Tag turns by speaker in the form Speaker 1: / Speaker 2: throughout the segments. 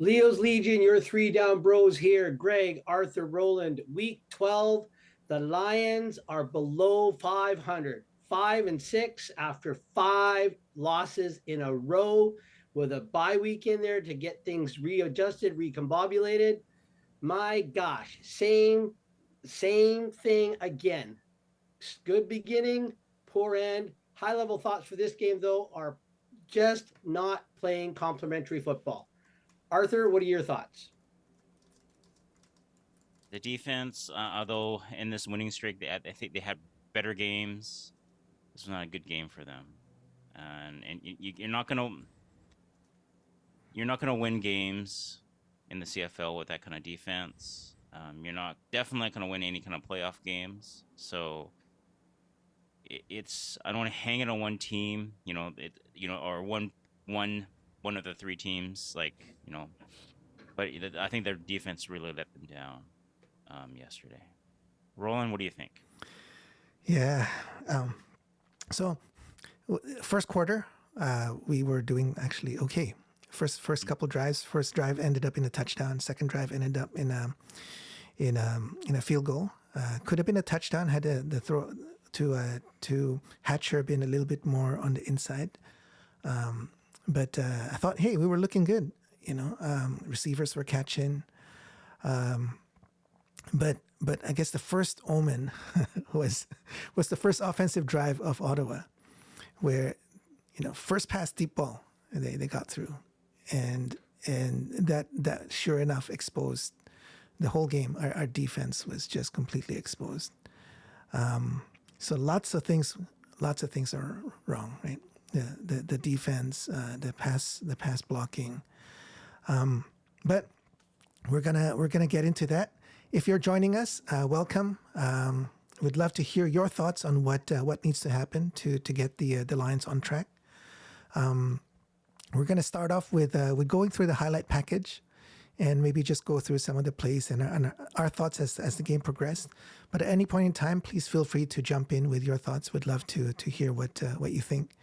Speaker 1: Leo's Legion, your three down bros here. Greg, Arthur, Roland. Week 12, the Lions are below 500, 5-6 after 5 losses in a row with a bye week in there to get things readjusted, recombobulated. My gosh, same thing again. Good beginning, poor end. High level thoughts for this game, though, are just not playing complementary football. Arthur, what are your thoughts?
Speaker 2: The defense, although in this winning streak, I think they had better games. This was not a good game for them, and you're not gonna win games in the CFL with that kind of defense. You're not definitely not gonna win any kind of playoff games. So it's I don't want to hang it on one team, or one of the three teams, But I think their defense really let them down yesterday. Roland, what do you think?
Speaker 3: Yeah. So first quarter, we were doing actually okay. First couple drives. First drive ended up in a touchdown. Second drive ended up in a field goal. Could have been a touchdown had the throw to Hatcher been a little bit more on the inside. But I thought, hey, we were looking good. Receivers were catching. But I guess the first omen was the first offensive drive of Ottawa, where first pass deep ball they got through, and that sure enough exposed the whole game. Our defense was just completely exposed. So lots of things are wrong, right? The defense, the pass blocking, but we're gonna get into that. If you're joining us, welcome. We'd love to hear your thoughts on what needs to happen to get the Lions on track. We're going to start off with going through the highlight package, and maybe just go through some of the plays and our thoughts as the game progressed. But at any point in time, please feel free to jump in with your thoughts. We'd love to hear what you think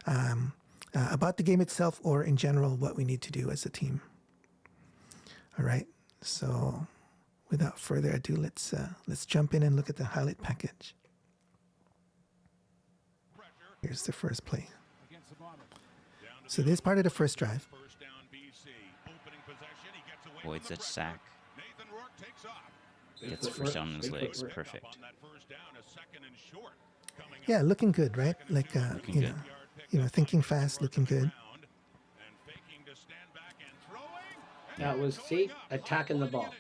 Speaker 3: about the game itself, or in general what we need to do as a team. All right, so without further ado, let's jump in and look at the highlight package. Here's the first play. So this is part of the first drive.
Speaker 2: Boyd's a sack. Gets first down in his legs. Perfect.
Speaker 3: Yeah, looking good, right? Like
Speaker 2: Looking good.
Speaker 3: thinking fast, looking good.
Speaker 1: That was attacking the ball.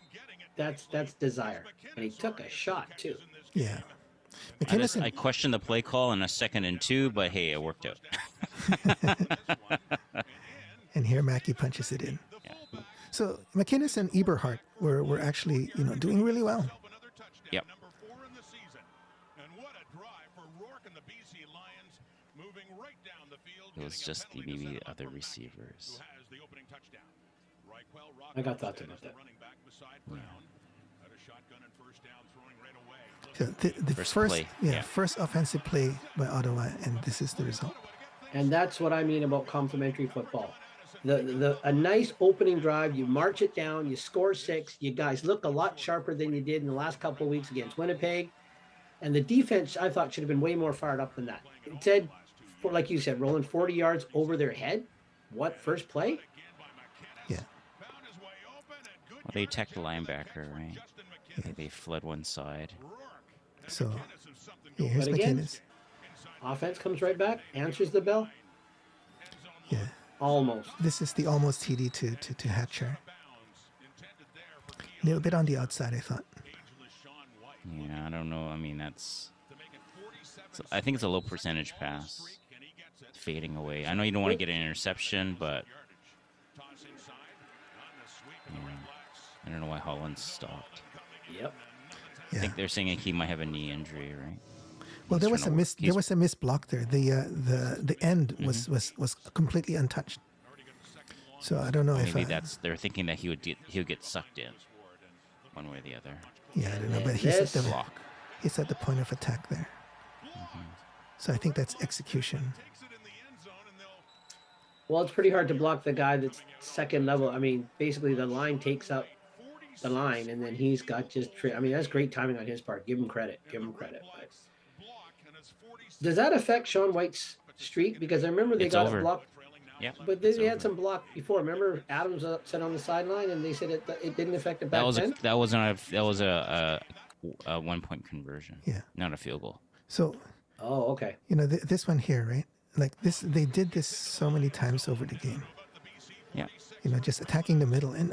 Speaker 1: That's desire, and he took a shot too.
Speaker 3: Yeah.
Speaker 2: I questioned the play call in a 2nd and 2, but hey, it worked out.
Speaker 3: And here Mackey punches it in.
Speaker 2: Yeah.
Speaker 3: So McInnes and Eberhardt were actually doing really well.
Speaker 2: Yep. It was just the other receivers.
Speaker 1: I got thoughts about that.
Speaker 2: Yeah.
Speaker 3: So the first offensive play by Ottawa, and this is the result.
Speaker 1: And that's what I mean about complementary football. A nice opening drive, you march it down, you score 6. You guys look a lot sharper than you did in the last couple of weeks against Winnipeg. And the defense, I thought, should have been way more fired up than that. It said, like you said, rolling 40 yards over their head. What, first play?
Speaker 3: Yeah.
Speaker 2: Well, they attacked the linebacker, right? Yeah. They fled one side.
Speaker 3: So here's McInnes.
Speaker 1: Offense comes right back, answers the bell.
Speaker 3: Yeah.
Speaker 1: Almost.
Speaker 3: This is the almost TD to Hatcher. A little bit on the outside, I thought.
Speaker 2: Yeah, I don't know. I mean, I think it's a low percentage pass. Fading away. I know you don't want to get an interception, but I don't know why Holland stopped.
Speaker 1: Yep.
Speaker 3: Yeah.
Speaker 2: I think they're saying he might have a knee injury, right?
Speaker 3: Well, there was a missed block there. The end was completely untouched. So I don't know if
Speaker 2: maybe they're thinking that he would get sucked in, one way or the other.
Speaker 3: Yeah, I don't know, but he's at the point of attack there.
Speaker 2: Mm-hmm.
Speaker 3: So I think that's execution.
Speaker 1: Well, it's pretty hard to block the guy that's second level. I mean, basically the line takes up the line, and then he's got just. I mean, that's great timing on his part. Give him credit. Give him credit. But does that affect Sean White's streak? Because I remember they
Speaker 2: It's
Speaker 1: got it
Speaker 2: over.
Speaker 1: blocked,
Speaker 2: Yep,
Speaker 1: but
Speaker 2: it's
Speaker 1: they had
Speaker 2: over.
Speaker 1: some block before. Remember, Adams was upset on the sideline, and they said it didn't affect the back 10.
Speaker 2: That was a 1 point conversion.
Speaker 3: Yeah.
Speaker 2: Not a field goal.
Speaker 3: So,
Speaker 1: Oh, okay.
Speaker 3: you know, this one here, right? Like this, they did this so many times over the game.
Speaker 2: Yeah.
Speaker 3: You know, just attacking the middle, and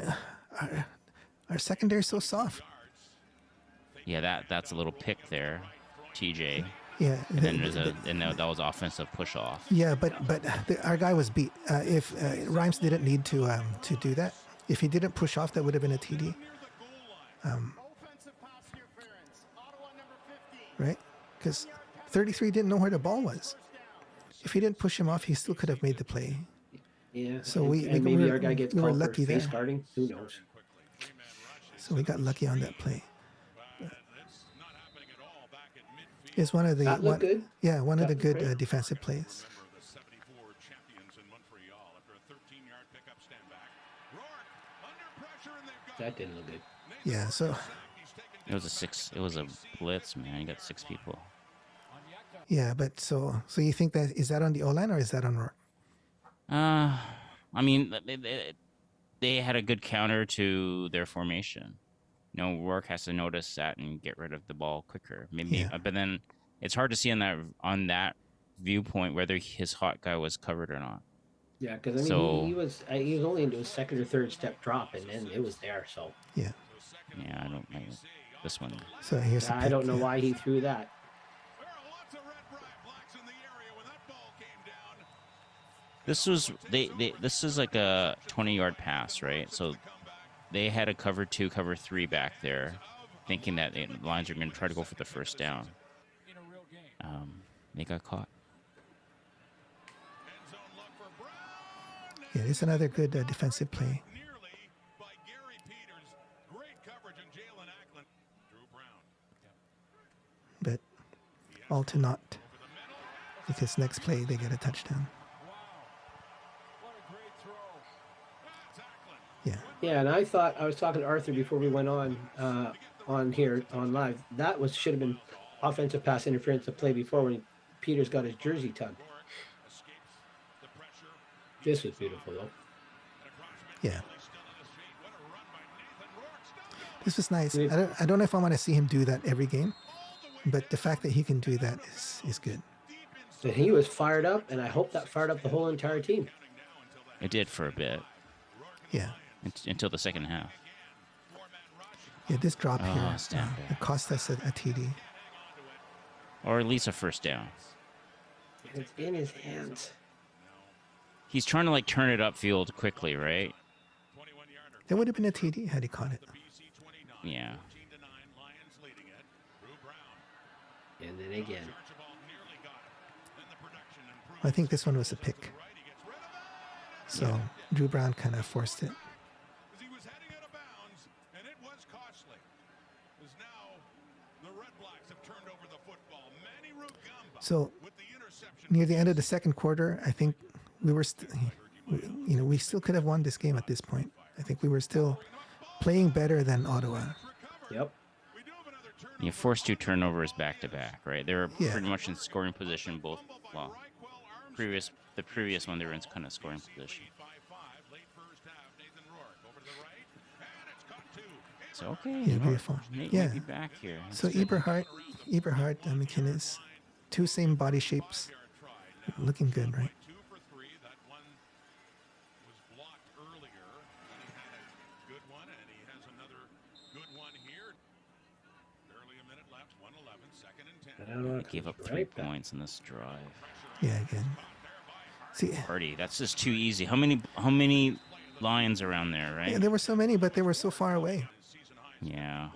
Speaker 3: our secondary is so soft.
Speaker 2: Yeah, that's a little pick there, TJ.
Speaker 3: Yeah.
Speaker 2: And then that was offensive push off.
Speaker 3: Yeah, but our guy was beat. If Rhymes didn't need to do that, if he didn't push off, that would have been a TD. Right? Because 33 didn't know where the ball was. If he didn't push him off, he still could have made the play.
Speaker 1: Yeah.
Speaker 3: So
Speaker 1: and maybe our guy gets
Speaker 3: we were
Speaker 1: called for
Speaker 3: lucky
Speaker 1: face
Speaker 3: there.
Speaker 1: guarding. Who knows?
Speaker 3: So we got lucky on that play. It's one of the
Speaker 1: That looked good.
Speaker 3: Yeah, one of
Speaker 1: That
Speaker 3: the
Speaker 1: looked
Speaker 3: good
Speaker 1: great.
Speaker 3: defensive plays.
Speaker 1: That didn't look good.
Speaker 3: Yeah, so
Speaker 2: It was a blitz, man. You got 6 people.
Speaker 3: yeah, but so you think is that on the O-line or is that on Rourke?
Speaker 2: I mean, they had a good counter to their formation. You know, Rourke has to notice that and get rid of the ball quicker. Maybe,
Speaker 3: Yeah.
Speaker 2: but then it's hard to see on that viewpoint whether his hot guy was covered or not.
Speaker 1: Yeah, because I mean
Speaker 2: So-
Speaker 1: he was only into his second or third step drop, and then it was there. So
Speaker 3: Yeah.
Speaker 2: Yeah, I don't like this one.
Speaker 3: So here's the
Speaker 1: I
Speaker 3: pick,
Speaker 1: don't know
Speaker 3: yeah.
Speaker 1: why he threw that.
Speaker 2: This was this is like a 20-yard pass, right? So they had a cover 2, cover 3 back there, thinking that the Lions are going to try to go for the first down. They got caught.
Speaker 3: Yeah, it's another good defensive play. But all to naught. Because next play they get a touchdown. Yeah.
Speaker 1: Yeah, and I thought I was talking to Arthur before we went on here on live. That should have been offensive pass interference to play before when Peters got his jersey tugged. This was beautiful though.
Speaker 3: Yeah. This was nice.
Speaker 1: We-
Speaker 3: I don't know if I want to see him do that every game, but the fact that he can do that is good.
Speaker 1: And he was fired up, and I hope that fired up the whole entire team.
Speaker 2: It did for a bit
Speaker 3: Yeah.
Speaker 2: until the second half.
Speaker 3: Yeah, this drop
Speaker 2: Oh,
Speaker 3: here,
Speaker 2: stand back.
Speaker 3: it cost us a TD.
Speaker 2: Or at least a first down.
Speaker 1: And it's in his hands.
Speaker 2: He's trying to like turn it upfield quickly, right?
Speaker 3: That would have been a TD had he caught it.
Speaker 2: Yeah.
Speaker 1: And then again.
Speaker 3: I think this one was a pick. So Drew Brown kind of forced it. So near the end of the second quarter, I think we were, we still could have won this game at this point. I think we were still playing better than Ottawa.
Speaker 1: Yep.
Speaker 2: You forced 2 turnovers back to back, right? They were
Speaker 3: Yeah.
Speaker 2: pretty much in scoring position both. Well, the previous one they were in kind of scoring position. So okay,
Speaker 3: Yeah, beautiful. Yeah.
Speaker 2: Maybe back here.
Speaker 3: So
Speaker 2: That's good.
Speaker 3: Eberhard, McInnes, 2 same body shapes, looking good, right?
Speaker 1: I don't know.
Speaker 2: They gave up 3
Speaker 1: Right back.
Speaker 2: points in this drive.
Speaker 3: Yeah, again. See,
Speaker 2: Party, that's just too easy. How many Lions around there, right?
Speaker 3: yeah, there were so many, but they were so far away.
Speaker 2: Yeah.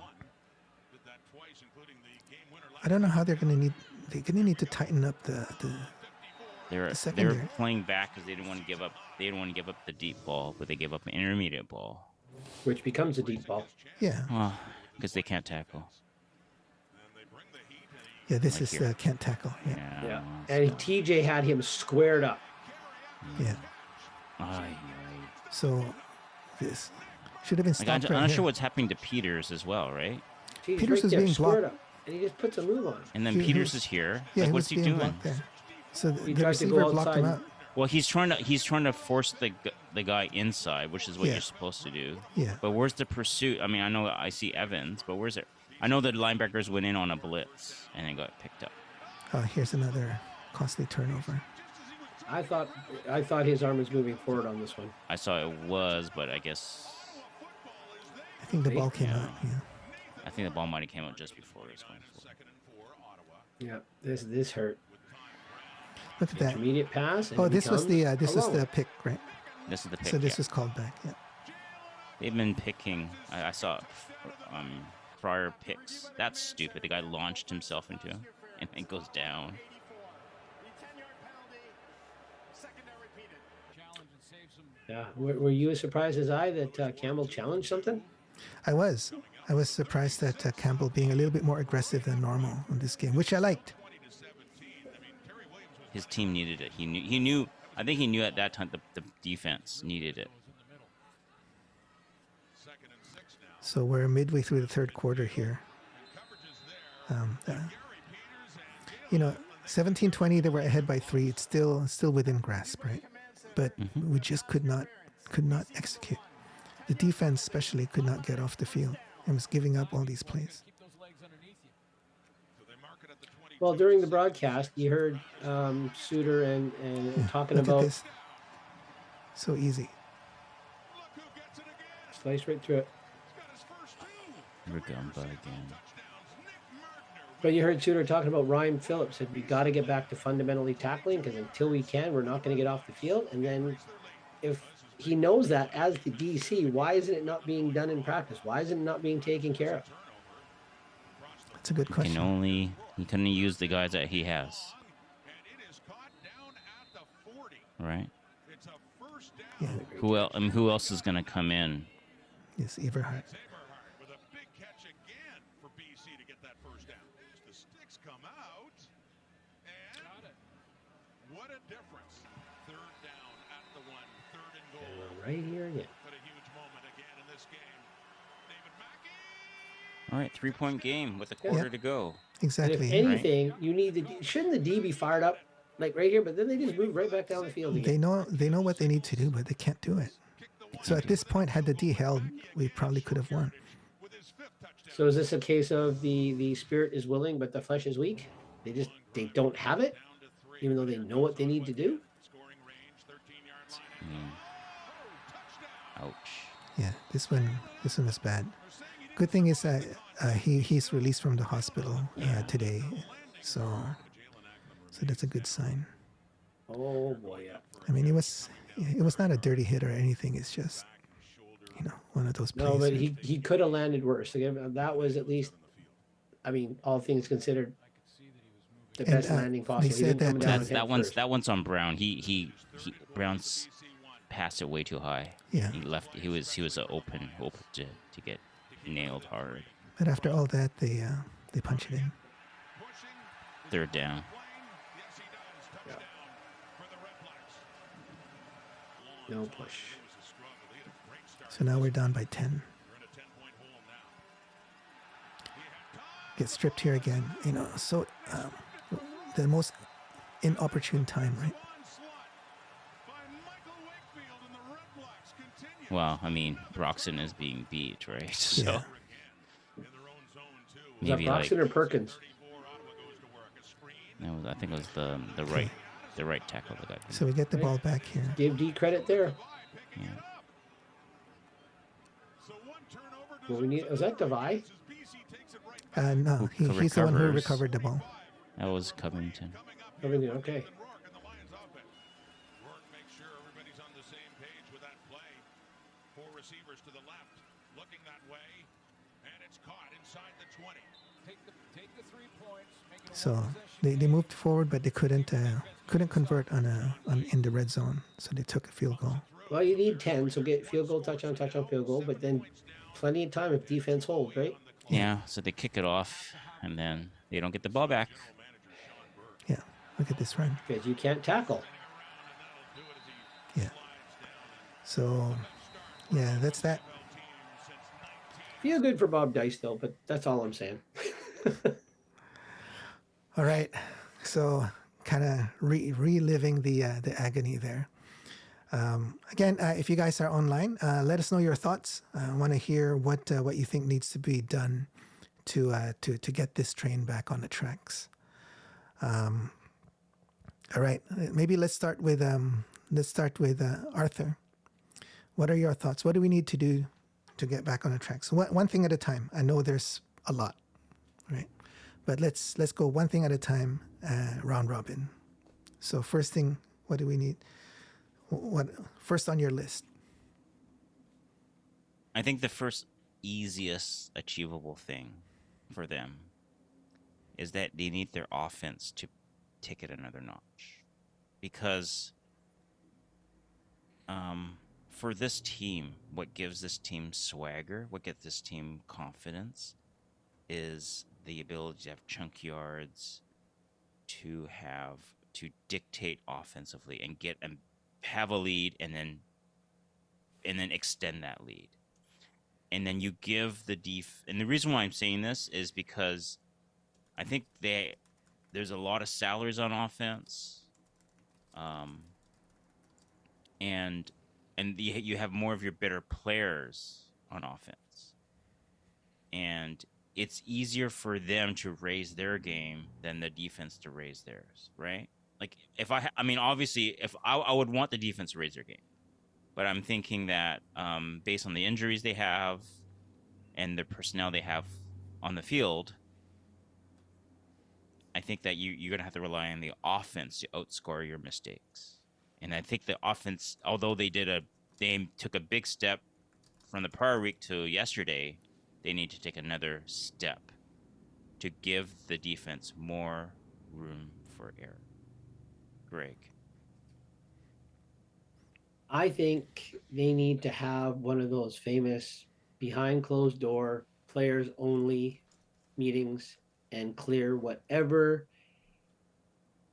Speaker 3: I don't know how they're going to need to tighten up the
Speaker 2: They were
Speaker 3: secondary.
Speaker 2: playing back because they didn't want to give up. They didn't want to give up the deep ball, but they gave up an intermediate ball.
Speaker 1: Which becomes a deep ball.
Speaker 3: yeah.
Speaker 2: Oh, because they can't tackle.
Speaker 3: Yeah, this
Speaker 2: Like
Speaker 3: is
Speaker 2: here.
Speaker 3: can't tackle. Yeah.
Speaker 1: Yeah.
Speaker 2: well,
Speaker 1: And
Speaker 2: so-
Speaker 1: TJ had him squared up.
Speaker 3: Yeah.
Speaker 2: Aye,
Speaker 3: So this should have been
Speaker 2: like,
Speaker 3: stopped
Speaker 2: I'm
Speaker 3: right
Speaker 2: not
Speaker 3: here.
Speaker 2: sure what's happening to Peters as well, right?
Speaker 1: He's
Speaker 3: Peters
Speaker 1: right
Speaker 3: was
Speaker 1: there,
Speaker 3: being
Speaker 1: squared
Speaker 3: blocked.
Speaker 1: up, and he just puts a move on.
Speaker 2: And then
Speaker 3: He
Speaker 2: Peters
Speaker 3: was-
Speaker 2: is here.
Speaker 3: Yeah,
Speaker 2: Like,
Speaker 3: he
Speaker 2: what's
Speaker 3: was
Speaker 2: he
Speaker 3: being
Speaker 2: doing?
Speaker 3: blocked there. So
Speaker 1: He
Speaker 3: the
Speaker 1: tried to go
Speaker 3: receiver blocked him
Speaker 1: outside.
Speaker 3: out.
Speaker 2: Well, he's trying to force the guy inside, which is what
Speaker 3: Yeah.
Speaker 2: you're supposed to do.
Speaker 3: Yeah.
Speaker 2: But where's the pursuit? I mean, I know I see Evans, but where's it? I know the linebackers went in on a blitz and it got picked up.
Speaker 3: Here's another costly turnover.
Speaker 1: I thought his arm was moving forward on this one.
Speaker 2: I saw it was, but I guess
Speaker 3: I think the
Speaker 1: See?
Speaker 3: ball came
Speaker 2: Yeah.
Speaker 3: out. Yeah.
Speaker 2: I think the ball might have came out just before it was going forward.
Speaker 1: Yeah, this hurt.
Speaker 3: Look at that.
Speaker 1: Intermediate pass. And
Speaker 3: Oh,
Speaker 1: he
Speaker 3: this was
Speaker 1: becomes
Speaker 3: the
Speaker 1: alone.
Speaker 3: pick, right?
Speaker 2: This is the pick.
Speaker 3: So this
Speaker 2: yeah.
Speaker 3: was called back. Yeah.
Speaker 2: They've been picking. I saw prior picks. That's stupid. The guy launched himself into him and then goes down.
Speaker 1: Yeah. Were you as surprised as I that Campbell challenged something?
Speaker 3: I was surprised at Campbell being a little bit more aggressive than normal in this game, which I liked.
Speaker 2: His team needed it. He knew. I think he knew at that time the defense needed it.
Speaker 3: So we're midway through the third quarter here. 17-20, they were ahead by 3. It's still within grasp, right? But we just could not execute. The defense especially could not get off the field and was giving up all these plays.
Speaker 1: Well, during the broadcast, you heard Suter and talking
Speaker 3: Look at
Speaker 1: about
Speaker 3: this. So easy.
Speaker 1: slice right through it.
Speaker 2: Rugamba again.
Speaker 1: But you heard Suter talking about Ryan Phillips said we got to get back to fundamentally tackling because until we can, we're not going to get off the field. And then if he knows that as the DC, why isn't it not being done in practice? Why isn't it not being taken care of?
Speaker 3: That's a good question.
Speaker 2: He can only use the guys that he has. Right?
Speaker 3: Yeah,
Speaker 2: Who else is gonna come in?
Speaker 3: yes, Everhart.
Speaker 1: And we're right here again.
Speaker 2: All right, 3-point game with a quarter to go.
Speaker 1: And
Speaker 3: Exactly.
Speaker 1: if anything, you need shouldn't the D be fired up like right here? But then they just move right back down the field again.
Speaker 3: They know what they need to do, but they can't do it. So at this point, had the D held, we probably could have won.
Speaker 1: So is this a case of the spirit is willing but the flesh is weak? They don't have it, even though they know what they need to do.
Speaker 2: Ouch.
Speaker 3: Yeah, this one was bad. Good thing is that he's released from the hospital today, so that's a good sign.
Speaker 1: Oh boy, yeah.
Speaker 3: I mean, it was not a dirty hit or anything. It's just one of those plays.
Speaker 1: No, but he could have landed worse. Again, that was at least, I mean, all things considered, the best landing possible.
Speaker 3: they said that,
Speaker 2: That one's on Brown. He Brown's passed it way too high.
Speaker 3: Yeah.
Speaker 2: He was open to get nailed hard.
Speaker 3: But after all that, they punch it in.
Speaker 2: Third down.
Speaker 1: No push.
Speaker 3: So now we're down by 10. Get stripped here again. So the most inopportune time, right?
Speaker 2: Well, I mean, Broxton is being beat, right? So
Speaker 3: Yeah.
Speaker 1: Is that
Speaker 2: maybe
Speaker 1: Broxton or Perkins?
Speaker 2: I think it was the right tackle the guy.
Speaker 3: So we get the ball back here.
Speaker 1: Give D credit there.
Speaker 2: Yeah.
Speaker 1: Well, was that Devi?
Speaker 3: No, he's the one who
Speaker 2: recovers.
Speaker 3: recovered the ball.
Speaker 2: That was Covington.
Speaker 1: Everything okay.
Speaker 3: So they moved forward, but they couldn't convert in the red zone. So they took a field goal.
Speaker 1: Well, you need 10, so get field goal, touchdown, field goal, but then plenty of time if defense holds, right?
Speaker 2: Yeah, so they kick it off, and then they don't get the ball back.
Speaker 3: Yeah, look at this run.
Speaker 1: Because you can't tackle.
Speaker 3: Yeah, So, yeah, that's that.
Speaker 1: Feel good for Bob Dice though, but that's all I'm saying.
Speaker 3: All right. So, kind of reliving the agony there. Again, if you guys are online, let us know your thoughts. I want to hear what you think needs to be done to get this train back on the tracks. All right, maybe let's start with Arthur. What are your thoughts? What do we need to do to get back on the tracks? One thing at a time. I know there's a lot, right? But let's go one thing at a time, round robin. So first thing, what do we need? What first on your list?
Speaker 2: I think the first easiest achievable thing for them is that they need their offense to take it another notch. Because for this team, what gives this team swagger, what gives this team confidence, is the ability to have chunk yards, to dictate offensively and have a lead, and then extend that lead. And then you give and the reason why I'm saying this is because I think there's a lot of salaries on offense, and you have more of your better players on offense, and it's easier for them to raise their game than the defense to raise theirs, right? Like I mean, obviously, if I would want the defense to raise their game, but I'm thinking that based on the injuries they have and the personnel they have on the field, I think that you're gonna have to rely on the offense to outscore your mistakes. And I think the offense, although they took a big step from the prior week to yesterday, they need to take another step to give the defense more room for error. Greg.
Speaker 1: I think they need to have one of those famous behind closed door players only meetings and clear whatever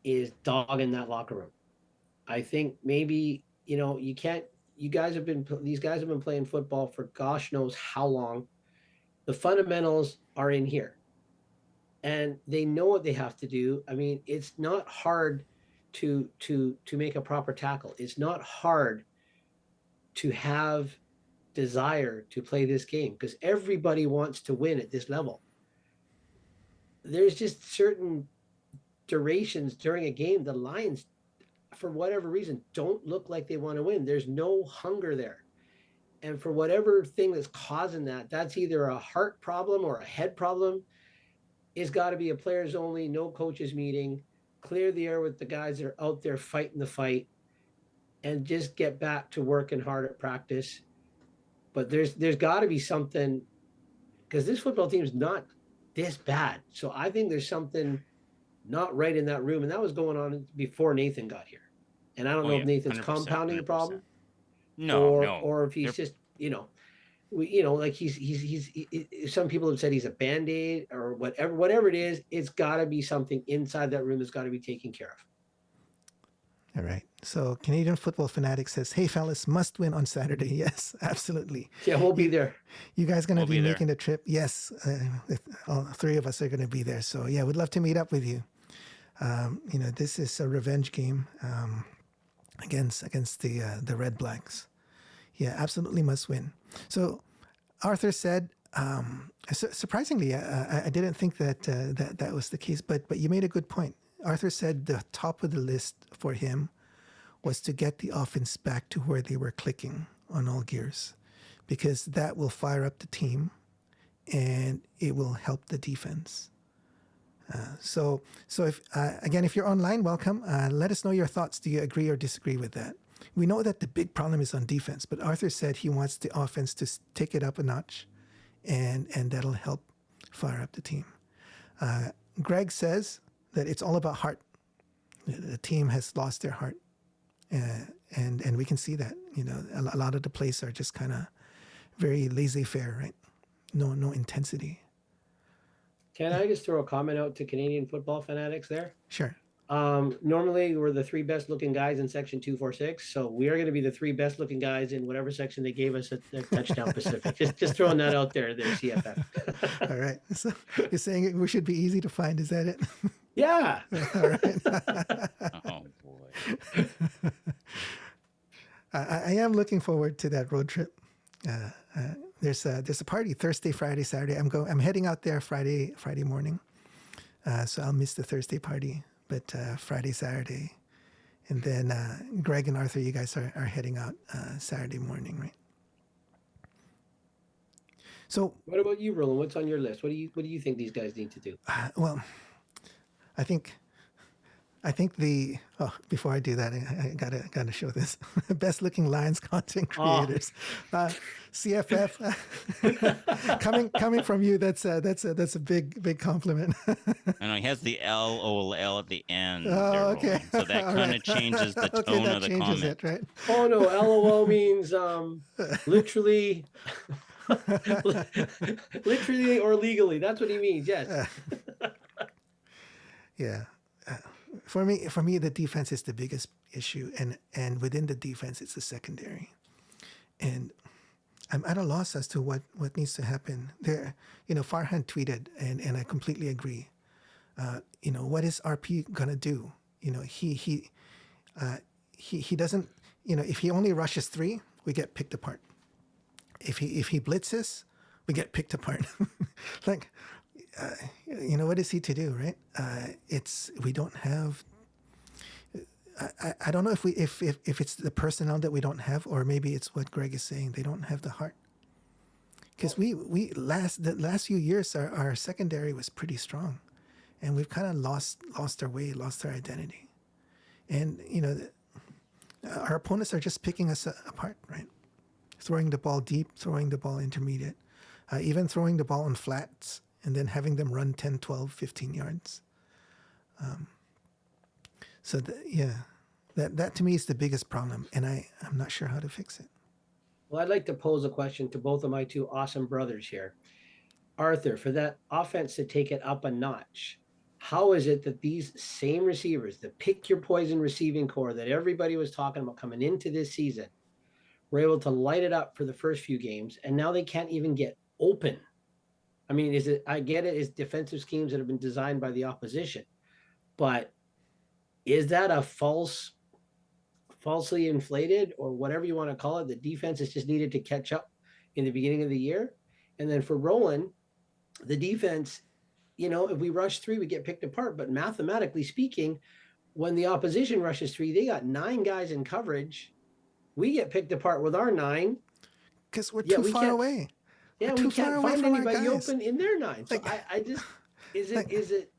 Speaker 1: is dogging that locker room. I think maybe, you can't, these guys have been playing football for gosh knows how long. The fundamentals are in here and they know what they have to do. I mean, it's not hard to make a proper tackle. It's not hard to have desire to play this game because everybody wants to win at this level. There's just certain durations during a game the Lions, for whatever reason, don't look like they want to win. There's no hunger there. And for whatever thing that's causing that, that's either a heart problem or a head problem. It's got to be a players only, no coaches meeting, clear the air with the guys that are out there fighting the fight, and just get back to working hard at practice. But there's got to be something, because this football team is not this bad. So I think there's something not right in that room, and that was going on before Nathan got here. And I don't
Speaker 2: Oh
Speaker 1: know if
Speaker 2: yeah,
Speaker 1: Nathan's
Speaker 2: 100%,
Speaker 1: compounding the
Speaker 2: 100%.
Speaker 1: problem,
Speaker 2: No,
Speaker 1: or
Speaker 2: no.
Speaker 1: or if he's
Speaker 2: They're
Speaker 1: just like some people have said he's a band-aid or whatever it is. It's got to be something inside that room that's got to be taken care of.
Speaker 3: All right. So Canadian Football Fanatic says, "Hey fellas, must win on Saturday." Yes, absolutely.
Speaker 1: Yeah, we'll be there.
Speaker 3: You guys gonna
Speaker 2: We'll
Speaker 3: be
Speaker 2: be there.
Speaker 3: making the trip? Yes, all three of us are gonna be there. So yeah, we'd love to meet up with you. This is a revenge game against the Redblacks. Yeah, absolutely must win. So Arthur said, surprisingly, I didn't think that was the case, but you made a good point. Arthur said the top of the list for him was to get the offense back to where they were clicking on all gears, because that will fire up the team and it will help the defense. So if again, if you're online, welcome. Let us know your thoughts. Do you agree or disagree with that? We know that the big problem is on defense, but Arthur said he wants the offense to take it up a notch, and that'll help fire up the team. Greg says that it's all about heart. The team has lost their heart, and we can see that. A lot of the plays are just kind of very laissez-faire, right? No intensity.
Speaker 1: Can I just throw a comment out to Canadian Football Fanatics there?
Speaker 3: Sure.
Speaker 1: Normally we're the three best looking guys in section 246. So we are going to be the three best looking guys in whatever section they gave us at Touchdown Pacific. Just throwing that out there, CFF.
Speaker 3: All right. So you're saying we should be easy to find. Is that it?
Speaker 1: Yeah.
Speaker 3: All right.
Speaker 2: Oh boy.
Speaker 3: I am looking forward to that road trip. There's a party Thursday, Friday, Saturday. I'm heading out there Friday morning. So I'll miss the Thursday party, but Friday, Saturday, and then Greg and Arthur, you guys are heading out Saturday morning, right? So,
Speaker 1: What about you, Roland? What's on your list? What do you think these guys need to do?
Speaker 3: well, I think before I do that, I gotta show this. Best looking Lions content creators, CFF. coming from you, that's a big compliment.
Speaker 2: I know he has the LOL at the end.
Speaker 3: Oh,
Speaker 2: there,
Speaker 3: okay.
Speaker 2: Roland. So that kind of changes the tone of the comment.
Speaker 3: It, right?
Speaker 1: Oh no, LOL means literally, literally or legally. That's what he means. Yes.
Speaker 3: Yeah. For me, the defense is the biggest issue, and within the defense, it's the secondary, and I'm at a loss as to what needs to happen there. Farhan tweeted, and I completely agree. What is RP gonna do? He doesn't. If he only rushes 3, we get picked apart. If he blitzes, we get picked apart. Like, what is he to do, right? We don't have. I don't know if it's the personnel that we don't have, or maybe it's what Greg is saying. They don't have the heart. Because the last few years our secondary was pretty strong, and we've kind of lost our way, lost our identity, and our opponents are just picking us apart, right? Throwing the ball deep, throwing the ball intermediate, even throwing the ball on flats, and then having them run 10, 12, 15 yards. So that to me is the biggest problem, and I'm not sure how to fix it.
Speaker 1: Well, I'd like to pose a question to both of my two awesome brothers here. Arthur, for that offense to take it up a notch, how is it that these same receivers, the pick your poison receiving core that everybody was talking about coming into this season, were able to light it up for the first few games, and now they can't even get open? I mean, I get it, it's defensive schemes that have been designed by the opposition, but is that a falsely inflated, or whatever you want to call it? The defense is just needed to catch up in the beginning of the year. And then for Roland, the defense, if we rush 3, we get picked apart. But mathematically speaking, when the opposition rushes 3, they got 9 guys in coverage. We get picked apart with our 9
Speaker 3: because we're too far away.
Speaker 1: Yeah, we can't find anybody open in their 9. So I just is it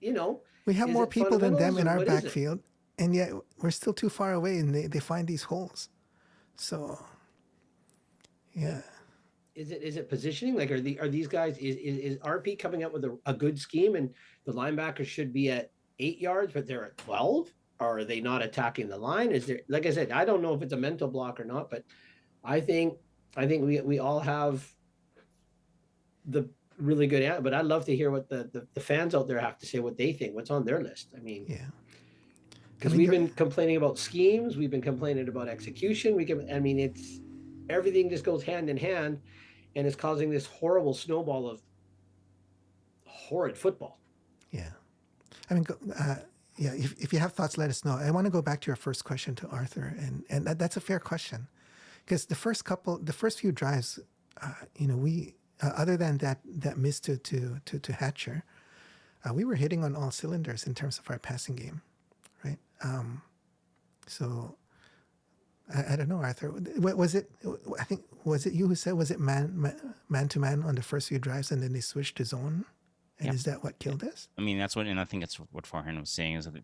Speaker 3: we have more people than them in our backfield, and yet we're still too far away, and they find these holes. So yeah.
Speaker 1: Is it positioning? Like, are these guys, is RP coming up with a good scheme, and the linebackers should be at 8 yards, but they're at 12? Or are they not attacking the line? Is there, like I said, I don't know if it's a mental block or not, but I think we all have the really good answer. But I'd love to hear what the fans out there have to say, what they think, what's on their list. I mean,
Speaker 3: yeah,
Speaker 1: because we've been complaining about schemes, we've been complaining about execution. It's everything just goes hand in hand, and it's causing this horrible snowball of horrid football.
Speaker 3: Yeah, I mean, yeah. If you have thoughts, let us know. I want to go back to your first question to Arthur, and that's a fair question, because the first few drives, we other than that miss to Hatcher, we were hitting on all cylinders in terms of our passing game, right? So I don't know, Arthur. Was it? I think was it you who said, was it man to man on the first few drives, and then they switched to zone? And is that what killed us?
Speaker 2: I mean, that's what, and I think that's what Farhan was saying, is that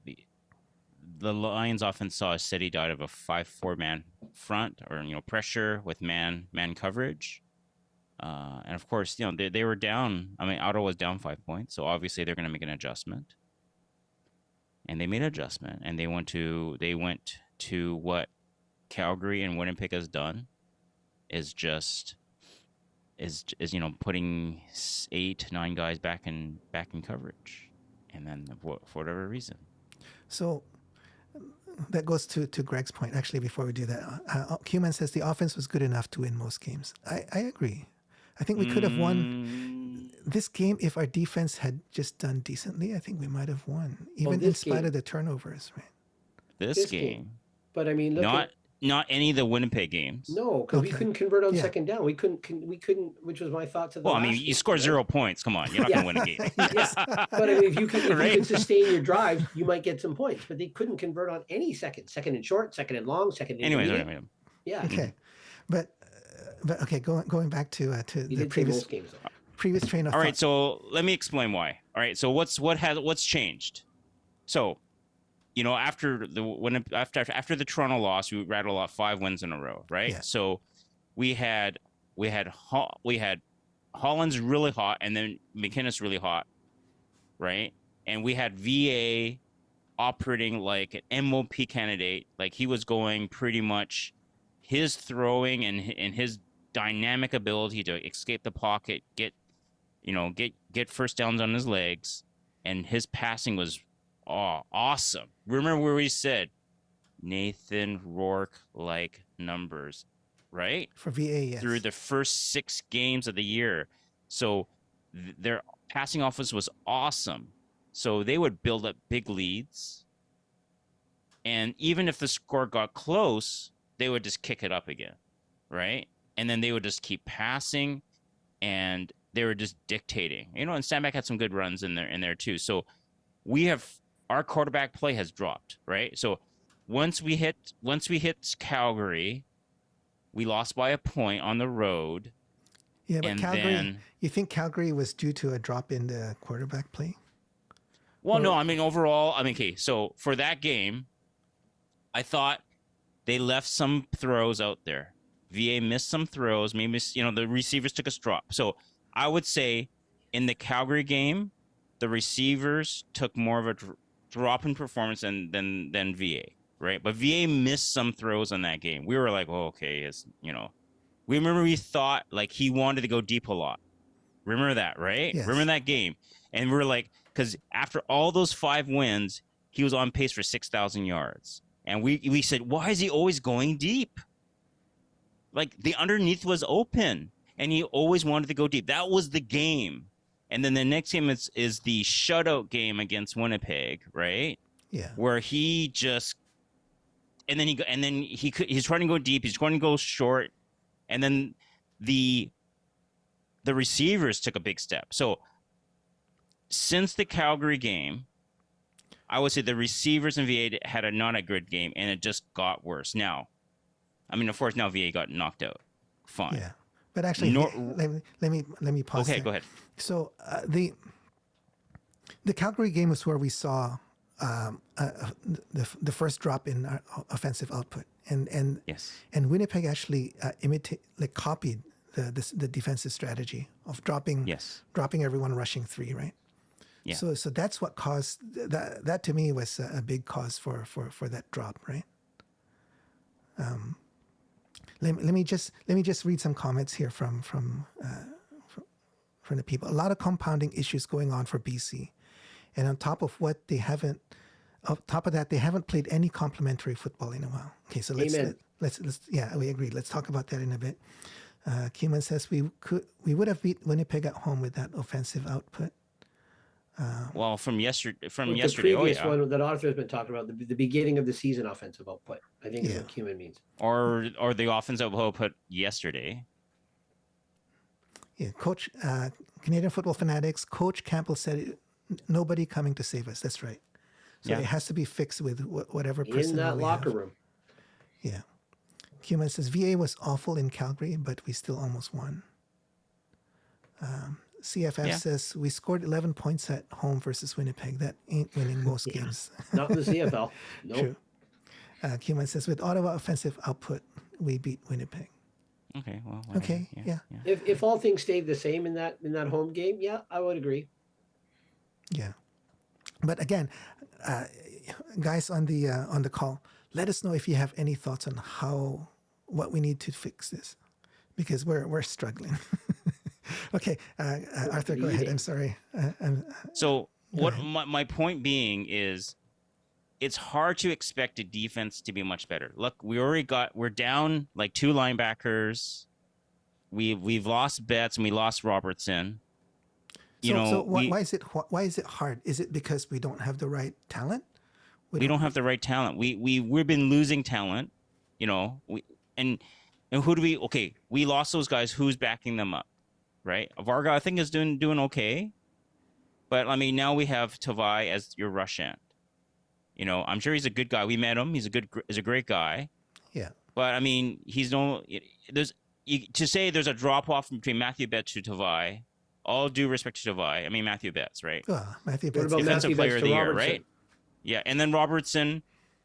Speaker 2: the Lions offense saw a steady diet of a 5-4 man front, or pressure with man coverage, and of course they were down. I mean, Ottawa was down 5 points, so obviously they're going to make an adjustment, and they made an adjustment, and they went to what Calgary and Winnipeg has done, is putting 8-9 guys back in coverage, and then for whatever reason.
Speaker 3: So that goes to Greg's point. Actually, before we do that, Q-Man says the offense was good enough to win most games. I agree. I think we could have won this game if our defense had just done decently. I think we might have won, even in
Speaker 1: this
Speaker 3: spite
Speaker 1: game.
Speaker 3: of the turnovers, right?
Speaker 2: This game.
Speaker 1: But I mean, look
Speaker 2: Not
Speaker 1: at
Speaker 2: not any of the Winnipeg games.
Speaker 1: no, because we
Speaker 3: Okay.
Speaker 1: couldn't convert on
Speaker 3: Yeah.
Speaker 1: second down. We couldn't, which was my thought to the
Speaker 2: Well, I
Speaker 1: last
Speaker 2: mean, you
Speaker 1: game,
Speaker 2: score
Speaker 1: right?
Speaker 2: 0 points. Come on, you're not
Speaker 1: Yeah.
Speaker 2: going to win a game.
Speaker 1: Yeah, but I mean, if you
Speaker 2: Right?
Speaker 1: could sustain your drives, you might get some points. But they couldn't convert on any second and short, second and long, second and
Speaker 2: Anyways,
Speaker 1: intermediate. Yeah,
Speaker 3: Okay, but okay, going back to
Speaker 1: you
Speaker 3: the
Speaker 1: did say
Speaker 3: previous
Speaker 1: most games. Though.
Speaker 3: previous train of
Speaker 2: All
Speaker 3: thought.
Speaker 2: right, so let me explain why. All right, so what's changed? So, you know, after the Toronto loss, we rattled off 5 wins in a row, right?
Speaker 3: Yeah.
Speaker 2: So we had Holland's really hot, and then McInnes really hot, right? And we had VA operating like an MOP candidate, like he was going pretty much his throwing and his dynamic ability to escape the pocket, get first downs on his legs, and his passing was awesome. Remember where we said Nathan Rourke like numbers, right?
Speaker 3: For VA, yes.
Speaker 2: Through the first 6 games of the year. So their passing offense was awesome. So they would build up big leads. And even if the score got close, they would just kick it up again, right? And then they would just keep passing, and they were just dictating. You know, and Sandback had some good runs in there too. So our quarterback play has dropped, right? So once we hit Calgary, we lost by a point on the road.
Speaker 3: Yeah, but
Speaker 2: and
Speaker 3: Calgary.
Speaker 2: then,
Speaker 3: You think Calgary was due to a drop in the quarterback play?
Speaker 2: well, no, I mean overall, I mean, okay, so for that game, I thought they left some throws out there. VA missed some throws. Maybe, you know, the receivers took a drop. So I would say in the Calgary game, the receivers took more of a drop in performance than VA, right? But VA missed some throws on that game. We were like, oh, okay, it's, you know, we thought like he wanted to go deep a lot. Remember that, right?
Speaker 3: Yes.
Speaker 2: Remember that game? And we're like, because after all those 5 wins, he was on pace for 6,000 yards. And we said, why is he always going deep? Like the underneath was open, and he always wanted to go deep. That was the game. And then the next game is the shutout game against Winnipeg, right?
Speaker 3: Yeah.
Speaker 2: Where he just, he's trying to go deep. He's trying to go short, and then the receivers took a big step. So since the Calgary game, I would say the receivers in VA had not a good game, and it just got worse. Now, I mean, of course, now VA got knocked out. Fine.
Speaker 3: Yeah. But actually, let me pause.
Speaker 2: Okay,
Speaker 3: there.
Speaker 2: go ahead.
Speaker 3: So the Calgary game was where we saw the first drop in our offensive output, and
Speaker 2: Yes.
Speaker 3: and Winnipeg actually copied the defensive strategy of dropping everyone rushing 3, right?
Speaker 2: Yeah.
Speaker 3: So that's what caused that. That to me was a big cause for that drop, right? Let me just read some comments here from the people. A lot of compounding issues going on for BC, and on top of that, they haven't played any complementary football in a while. Okay, so let's yeah, we agree. Let's talk about that in a bit. Keeman says we would have beat Winnipeg at home with that offensive output.
Speaker 2: Well, from yesterday,
Speaker 1: The previous one that Arthur's been talking about, the beginning of the season offensive output, I think is what Cuman means.
Speaker 2: or the offensive output yesterday.
Speaker 3: Yeah, Coach, Canadian Football Fanatics, Coach Campbell said, "Nobody coming to save us." That's right. So it has to be fixed with whatever personnel
Speaker 1: in that
Speaker 3: we
Speaker 1: locker
Speaker 3: have.
Speaker 1: room.
Speaker 3: Yeah. Cuman says VA was awful in Calgary, but we still almost won. CFF says we scored 11 points at home versus Winnipeg. That ain't winning most games.
Speaker 1: Not in the CFL. Nope.
Speaker 3: True. Cuman says with Ottawa offensive output, we beat Winnipeg.
Speaker 2: Okay. Well.
Speaker 3: Okay. Yeah.
Speaker 1: If all things stayed the same in that home game, yeah, I would agree.
Speaker 3: Yeah. But again, guys on the call, let us know if you have any thoughts on what we need to fix this, because we're struggling. Okay, Arthur, go ahead. I'm sorry.
Speaker 2: So what my point being is, it's hard to expect a defense to be much better. Look, we're down like 2 linebackers. We've lost Betts and we lost Robertson.
Speaker 3: So
Speaker 2: We
Speaker 3: why is it hard? Is it because we don't have the right talent?
Speaker 2: we don't have the right talent. We've been losing talent. We and who do we? Okay, we lost those guys. Who's backing them up? Right, Varga I think is doing okay, but I mean now we have Tavai as your rush end. I'm sure he's a good guy. We met him. He's a great guy.
Speaker 3: Yeah.
Speaker 2: But I mean, to say there's a drop off between Matthew Betts to Tavai. All due respect to Tavai. I mean Matthew Betts, right?
Speaker 3: Well, Matthew
Speaker 1: What
Speaker 3: Betts.
Speaker 1: about
Speaker 2: Defensive
Speaker 1: Matthew
Speaker 2: player
Speaker 1: Betts
Speaker 2: of
Speaker 1: to
Speaker 2: the year,
Speaker 1: Robertson?
Speaker 2: right? Yeah, and then Robertson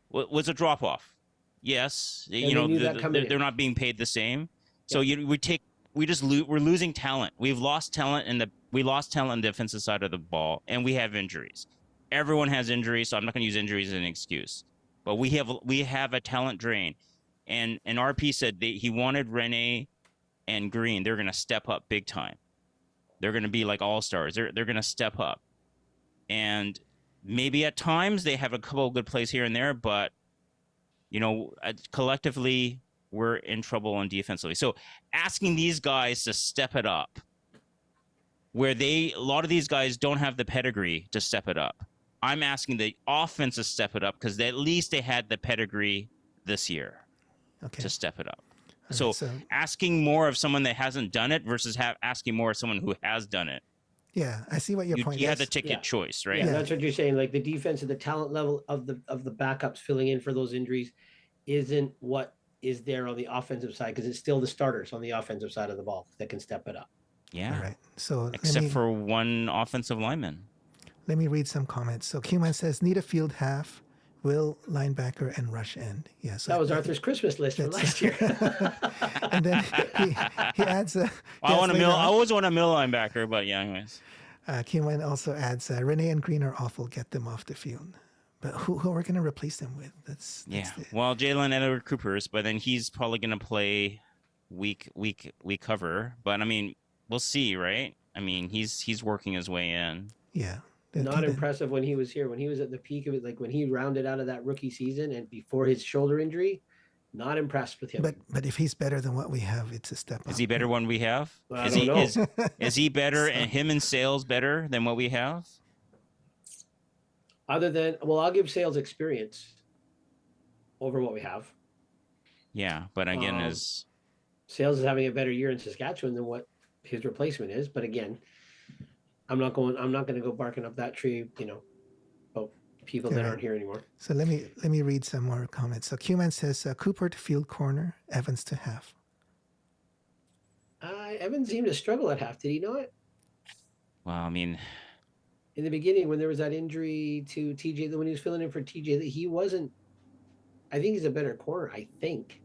Speaker 2: was a drop off. Yes,
Speaker 1: And they knew that coming in.
Speaker 2: they're not being paid the same. So we're losing talent. We've lost talent in the defensive side of the ball, and we have injuries. Everyone has injuries, so I'm not going to use injuries as an excuse. But we have a talent drain, and RP said he wanted Rene and Green. They're going to step up big time. They're going to be like all-stars. They're going to step up. And maybe at times they have a couple of good plays here and there, but collectively we're in trouble on defensively. So asking these guys to step it up, where a lot of these guys don't have the pedigree to step it up. I'm asking the offense to step it up because at least they had the pedigree this year to step it up. So asking more of someone that hasn't done it versus asking more of someone who has done it.
Speaker 3: Yeah, I see what your point is.
Speaker 2: You had the ticket choice, right?
Speaker 1: Yeah, that's what you're saying. Like the defense and the talent level of the backups filling in for those injuries isn't what is there on the offensive side because it's still the starters on the offensive side of the ball that can step it up.
Speaker 2: Yeah.
Speaker 3: All right. So
Speaker 2: except for one offensive lineman.
Speaker 3: Let me read some comments. So Q-Man says, need a field half, will, linebacker, and rush end. Yeah, so
Speaker 1: that was Arthur's Christmas list from last year.
Speaker 3: And then he adds
Speaker 2: I always want a middle linebacker, but yeah, anyways.
Speaker 3: Q-Man also adds, Rene and Green are awful. Get them off the field. But who are we going to replace them with? That's
Speaker 2: Well, Jalen Edward Cooper's, but then he's probably going to play week cover. But I mean, we'll see, right? I mean, he's working his way in.
Speaker 3: Yeah.
Speaker 1: Not impressive when he was here. When he was at the peak of it, like when he rounded out of that rookie season and before his shoulder injury, not impressed with him.
Speaker 3: But if he's better than what we have, it's a step up.
Speaker 2: Is he better than we have?
Speaker 1: Well, I don't know.
Speaker 2: Is he better and him and Sales better than what we have?
Speaker 1: Other than, well, I'll give Sales experience over what we have.
Speaker 2: Yeah, but again,
Speaker 1: Sales is having a better year in Saskatchewan than what his replacement is. But again, I'm not going to go barking up that tree, about people that aren't here anymore.
Speaker 3: So let me read some more comments. So Q-Man says Cooper to field corner, Evans to half.
Speaker 1: Evans seemed to struggle at half, did he not?
Speaker 2: Well, I mean,
Speaker 1: in the beginning when there was that injury to TJ, when he was filling in for TJ, he wasn't. I think he's a better corner. I think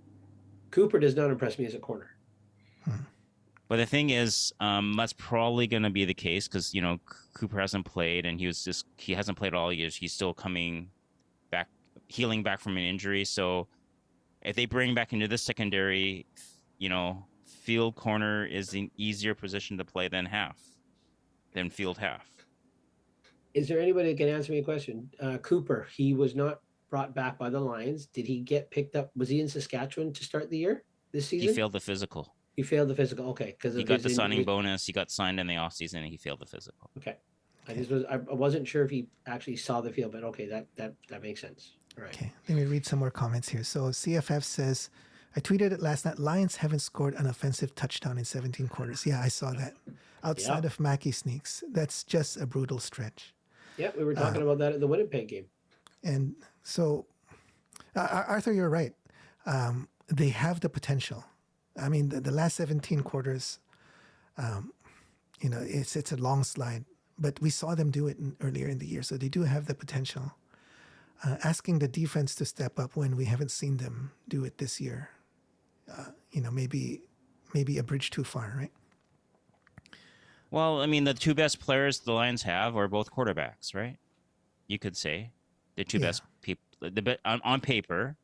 Speaker 1: Cooper does not impress me as a corner.
Speaker 2: But the thing is, that's probably going to be the case because Cooper hasn't played and he hasn't played all years. He's still coming back, healing back from an injury. So if they bring back into the secondary, field corner is an easier position to play than field half.
Speaker 1: Is there anybody that can answer me a question? Cooper, he was not brought back by the Lions. Did he get picked up? Was he in Saskatchewan to start the year this season?
Speaker 2: He failed the physical.
Speaker 1: He failed the physical. Okay, because
Speaker 2: he got the signing bonus. He got signed in the offseason and he failed the physical.
Speaker 1: Okay, I wasn't sure if he actually saw the field, but okay, that makes sense. All right.
Speaker 3: Okay, let me read some more comments here. So CFF says, I tweeted it last night. Lions haven't scored an offensive touchdown in 17 quarters. Yeah, I saw that. Outside of Mackie Sneaks, that's just a brutal stretch.
Speaker 1: Yeah, we were talking about that at the Winnipeg game. And
Speaker 3: so, Arthur, you're right. They have the potential. I mean, the last 17 quarters, it's a long slide, but we saw them do it earlier in the year. So they do have the potential. Asking the defense to step up when we haven't seen them do it this year, maybe a bridge too far, right?
Speaker 2: Well, I mean, the two best players the Lions have are both quarterbacks, right? You could say the two best people on paper.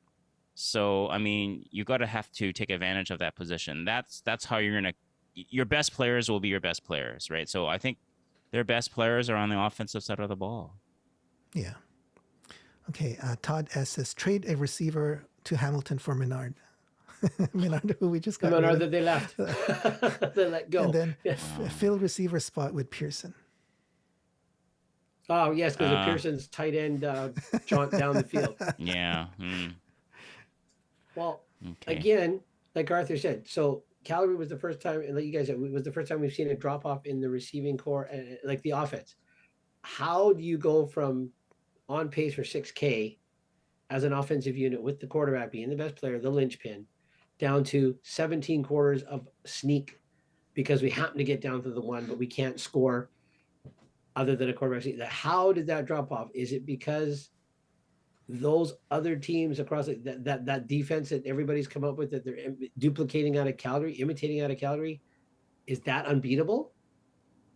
Speaker 2: So, I mean, you got to have to take advantage of that position. That's how your best players will be your best players, right? So I think their best players are on the offensive side of the ball.
Speaker 3: Yeah. Okay, Todd S says trade a receiver to Hamilton for Menard. Menard, who we just
Speaker 1: The
Speaker 3: got rid
Speaker 1: Menard
Speaker 3: of.
Speaker 1: that they left, they let go.
Speaker 3: And then
Speaker 1: Yeah.
Speaker 3: fill receiver spot with Pearson.
Speaker 1: Oh yes, because of
Speaker 2: Uh,
Speaker 1: Pearson's tight end jaunt down the field.
Speaker 2: yeah.
Speaker 1: Well,
Speaker 2: Okay.
Speaker 1: again, like Arthur said, so Calgary was the first time, and like you guys said, it was the first time we've seen a drop off in the receiving core and like the offense. How do you go from on pace for 6K as an offensive unit with the quarterback being the best player, the linchpin, down to 17 quarters of sneak because we happen to get down to the one, but we can't score other than a quarterback? How did that drop off? Is it because those other teams across that defense that everybody's come up with that they're duplicating out of Calgary, imitating out of Calgary, is that unbeatable?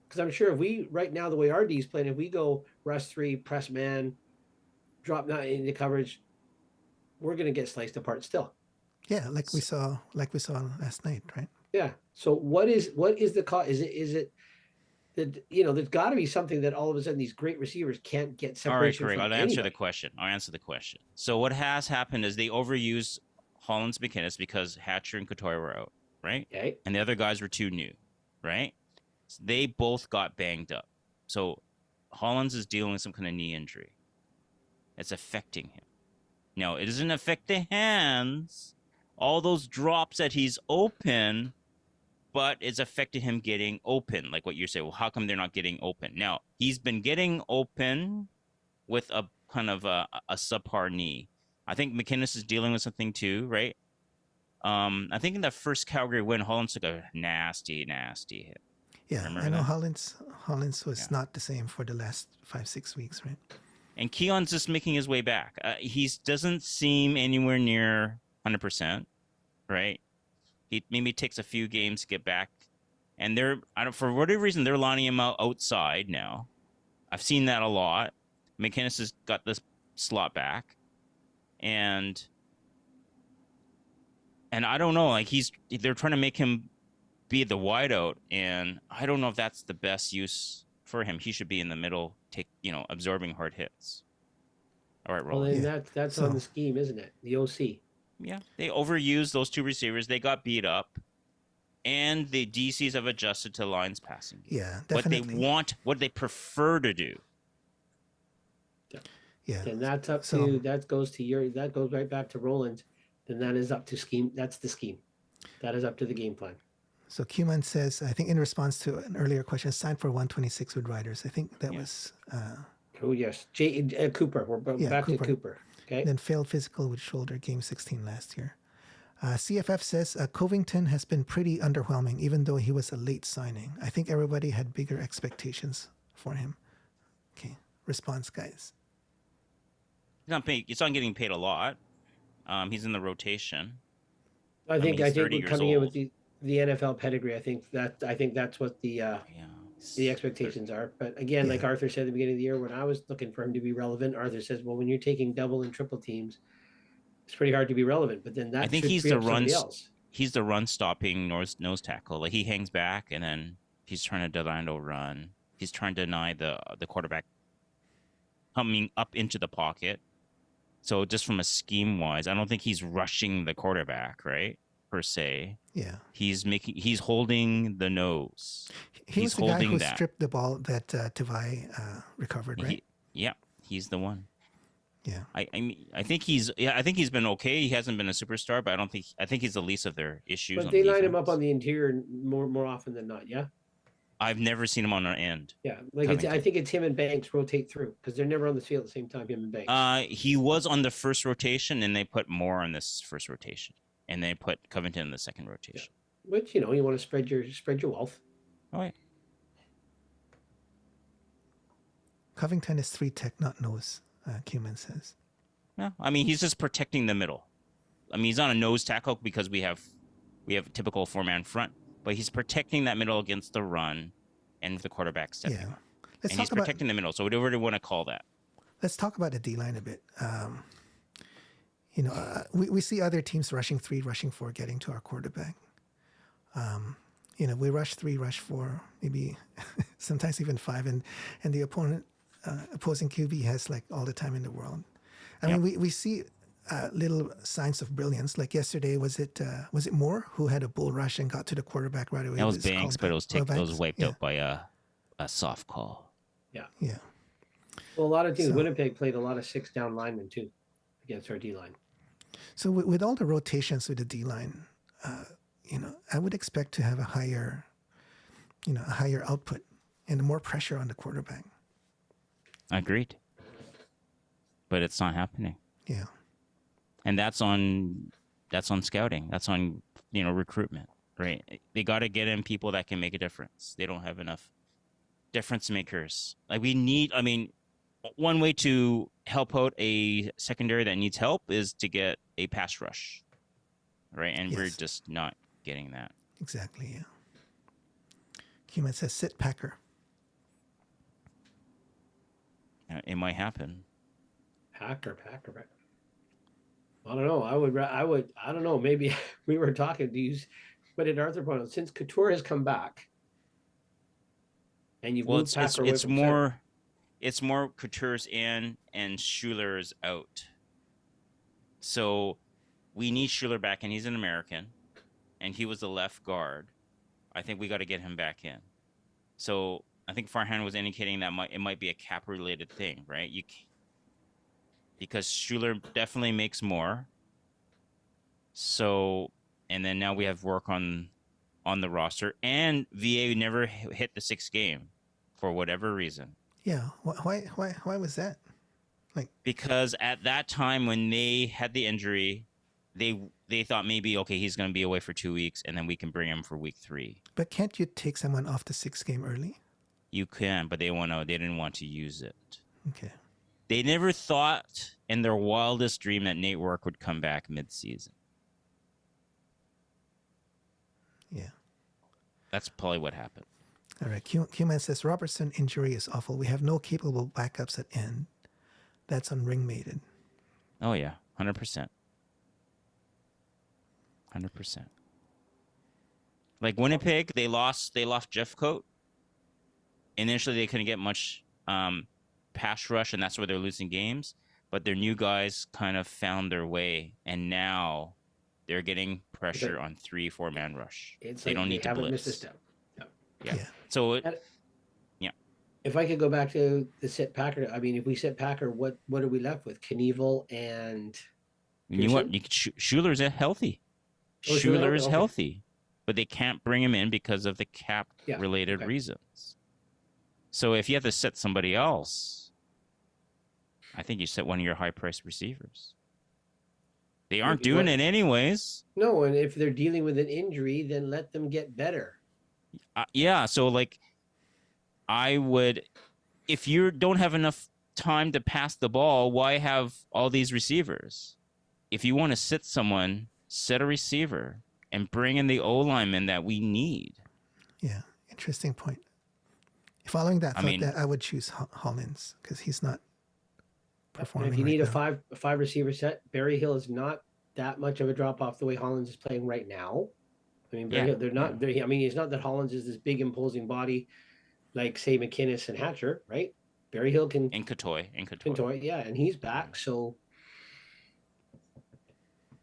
Speaker 1: Because I'm sure if we right now the way our D's playing, if we go rush 3, press man, drop 9 into coverage, we're going to get sliced apart still.
Speaker 3: Yeah, like we saw last night, right?
Speaker 1: Yeah. So what is the cause? Is it that there's got to be something that all of a sudden these great receivers can't get
Speaker 2: All right,
Speaker 1: separation
Speaker 2: Greg.
Speaker 1: from
Speaker 2: I'll
Speaker 1: anybody?
Speaker 2: answer the question. So what has happened is they overused Hollins McInnes because Hatcher and Couture were out, right?
Speaker 1: Okay.
Speaker 2: And the other guys were too new, right? So they both got banged up. So Hollins is dealing with some kind of knee injury. It's affecting him. No, it doesn't affect the hands. All those drops that he's open, but it's affected him getting open. Like what you say, well, how come they're not getting open? Now, he's been getting open with a kind of a subpar knee. I think McInnes is dealing with something too, right? I think in that first Calgary win, Hollins took a nasty hit.
Speaker 3: Yeah,
Speaker 2: Remember
Speaker 3: I know
Speaker 2: that?
Speaker 3: Hollins was not the same for the last 5-6 weeks, right?
Speaker 2: And Keon's just making his way back. He doesn't seem anywhere near 100%, right? He maybe takes a few games to get back. And for whatever reason, they're lining him out outside now. I've seen that a lot. McInnes has got this slot back. And I don't know, like they're trying to make him be the wideout, and I don't know if that's the best use for him. He should be in the middle, absorbing hard hits. All right,
Speaker 1: Well,
Speaker 2: Roland.
Speaker 1: then that's on the scheme, isn't it? The OC.
Speaker 2: Yeah, they overused those two receivers. They got beat up, and the DCs have adjusted to Lions passing game.
Speaker 3: Yeah, definitely.
Speaker 2: What they prefer to do.
Speaker 3: Yeah.
Speaker 1: And that's up to that goes right back to Roland. Then that is up to scheme. That's the scheme. That is up to the game plan.
Speaker 3: So Q-Man says, I think in response to an earlier question, signed for 126 with Riders. I think that was.
Speaker 1: Oh yes, Cooper. We're back to Cooper. Okay.
Speaker 3: Then failed physical with shoulder, game 16 last year. CFF says Covington has been pretty underwhelming, even though he was a late signing. I think everybody had bigger expectations for him. Okay, response, guys.
Speaker 2: He's not getting paid a lot. He's in the rotation.
Speaker 1: I think we're coming in with the NFL pedigree. I think that's what the expectations are. But again, like Arthur said at the beginning of the year, when I was looking for him to be relevant, Arthur says, well, when you're taking double and triple teams, it's pretty hard to be relevant. But then that I think he's the
Speaker 2: He's the run stopping nose tackle. Like he hangs back and then he's trying to deny no run. He's trying to deny the quarterback coming up into the pocket. So just from a scheme wise, I don't think he's rushing the quarterback, right? Per se.
Speaker 3: Yeah.
Speaker 2: He's holding the nose.
Speaker 3: He's was the guy who stripped the ball that Tavai recovered, right?
Speaker 2: He's the one.
Speaker 3: Yeah.
Speaker 2: I think he's been okay. He hasn't been a superstar, but I think he's the least of their issues.
Speaker 1: But they line him up on the interior more often than not, yeah?
Speaker 2: I've never seen him on an end.
Speaker 1: Yeah, I think it's him and Banks rotate through because they're never on the field at the same time. Him and Banks.
Speaker 2: He was on the first rotation, and they put more on this first rotation, and they put Covington in the second rotation.
Speaker 1: Yeah. Which you want to spread your wealth.
Speaker 2: Oh yeah.
Speaker 3: Covington is 3 tech, not nose. Cuman says.
Speaker 2: Yeah, I mean he's just protecting the middle. I mean he's on a nose tackle because we have a typical 4-man front. But he's protecting that middle against the run and the quarterback stepping up. And he's protecting the middle. So whatever you want to call that.
Speaker 3: Let's talk about the D-line a bit. We see other teams rushing 3, rushing 4, getting to our quarterback. We rush 3, rush 4, maybe sometimes even 5. And the opposing QB has like all the time in the world. I mean, we see little signs of brilliance. Like yesterday, was it Moore who had a bull rush and got to the quarterback right away?
Speaker 2: That was
Speaker 3: It
Speaker 2: Banks,
Speaker 3: called
Speaker 2: but
Speaker 3: back.
Speaker 2: it was
Speaker 3: Banks?
Speaker 2: wiped
Speaker 3: Yeah.
Speaker 2: out by a soft call.
Speaker 1: Yeah.
Speaker 3: Yeah.
Speaker 1: Well, a lot of teams,
Speaker 3: So-
Speaker 1: Winnipeg played a lot of 6-down linemen too against our D line.
Speaker 3: So with all the rotations with the D line, I would expect to have a higher output and more pressure on the quarterback.
Speaker 2: Agreed. But it's not happening.
Speaker 3: Yeah.
Speaker 2: And that's on scouting. That's on, recruitment, right? They got to get in people that can make a difference. They don't have enough difference makers. Like we need, one way to help out a secondary that needs help is to get a pass rush, right? And we're
Speaker 3: Yes.
Speaker 2: just not getting that.
Speaker 3: Exactly. Yeah. Human says sit Packer.
Speaker 2: It might happen.
Speaker 1: Packer. I don't know. I don't know. Maybe we were talking to use, what did Arthur point out? Since Couture has come back, and you've
Speaker 2: Well,
Speaker 1: moved Packer away
Speaker 2: it's
Speaker 1: from
Speaker 2: more Couture's in and Schuler's out. So we need Schuler back, and he's an American, and he was the left guard. I think we got to get him back in. So I think Farhan was indicating that it might be a cap related thing, right? Because Schuler definitely makes more. So, and then now we have work on the roster, and VA never hit the 6th game for whatever reason.
Speaker 3: Yeah. Why was that?
Speaker 2: Because at that time when they had the injury, they thought maybe, okay, he's going to be away for 2 weeks, and then we can bring him for week 3.
Speaker 3: But can't you take someone off the 6th game early?
Speaker 2: You can, but they didn't want to use it.
Speaker 3: Okay.
Speaker 2: They never thought in their wildest dream that Nate Work would come back mid-season.
Speaker 3: Yeah.
Speaker 2: That's probably what happened.
Speaker 3: All right. Q-Man says Robertson injury is awful. We have no capable backups at end. That's on ring mated.
Speaker 2: Oh yeah, 100%. 100%. Like Winnipeg, they lost Jeff Coat. Initially, they couldn't get much pass rush, and that's where they're losing games. But their new guys kind of found their way, and now they're getting pressure on 3-4 man rush. They don't need to blitz.
Speaker 1: Missed a step.
Speaker 2: Yeah.
Speaker 3: Yeah.
Speaker 2: So
Speaker 1: If I could go back to the sit Packer, if we sit Packer, what are we left with? Knievel and
Speaker 2: you know what? Schuler's healthy.
Speaker 1: Oh,
Speaker 2: Schuler is
Speaker 1: okay.
Speaker 2: healthy, but they can't bring him in because of the cap related reasons. So if you have to set somebody else, I think you set one of your high priced receivers. They aren't doing it anyways.
Speaker 1: No, and if they're dealing with an injury, then let them get better.
Speaker 2: Yeah, so like I would, if you don't have enough time to pass the ball, why have all these receivers? If you want to sit someone, set a receiver and bring in the O lineman that we need.
Speaker 3: Yeah, interesting point. Following that thought, I would choose Hollins because he's not performing.
Speaker 1: And if you need
Speaker 3: now.
Speaker 1: a five receiver set, Barry Hill is not that much of a drop off the way Hollins is playing right now. Barry Hill, they're not. It's not that Hollins is this big imposing body like say McInnes and Hatcher, right? Barry Hill can
Speaker 2: and Katoy,
Speaker 1: yeah, and he's back. So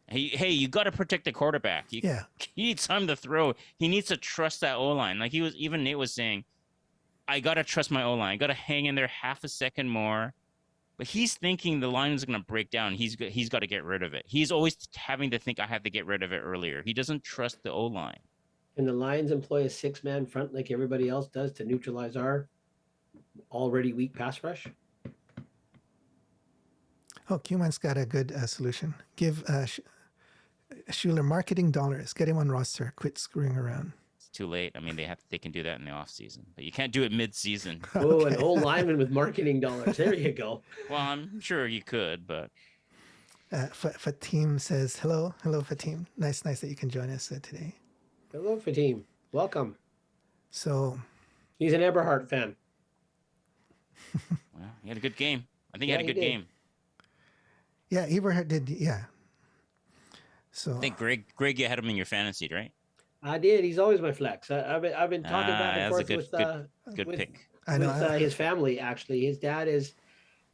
Speaker 2: hey, you got to protect the quarterback. He needs time to throw. He needs to trust that O line. Like Nate was saying, I got to trust my O line. I got to hang in there half a second more. But he's thinking the line is going to break down. He's got to get rid of it. He's always having to think I have to get rid of it earlier. He doesn't trust the O line.
Speaker 1: And the Lions employ a 6-man front like everybody else does to neutralize our already weak pass rush.
Speaker 3: Oh, Q-Man's got a good solution. Give Schuler marketing dollars. Get him on roster. Quit screwing around.
Speaker 2: It's too late. They can do that in the off season, but you can't do it mid season.
Speaker 1: Oh, an old lineman with marketing dollars. There you go.
Speaker 2: Well, I'm sure you could, but.
Speaker 3: Fatim says, hello, Fatim. Nice that you can join us today.
Speaker 1: Hello, Fatim. Welcome.
Speaker 3: So.
Speaker 1: He's an Eberhardt fan.
Speaker 2: Well, he had a good game. I think he had a good game.
Speaker 3: Yeah, Eberhardt did. Yeah. So.
Speaker 2: I think Greg, you had him in your fantasy, right?
Speaker 1: I did. He's always my flex. I've been talking back and forth
Speaker 2: good pick.
Speaker 3: I know.
Speaker 1: With his family. Actually, his dad has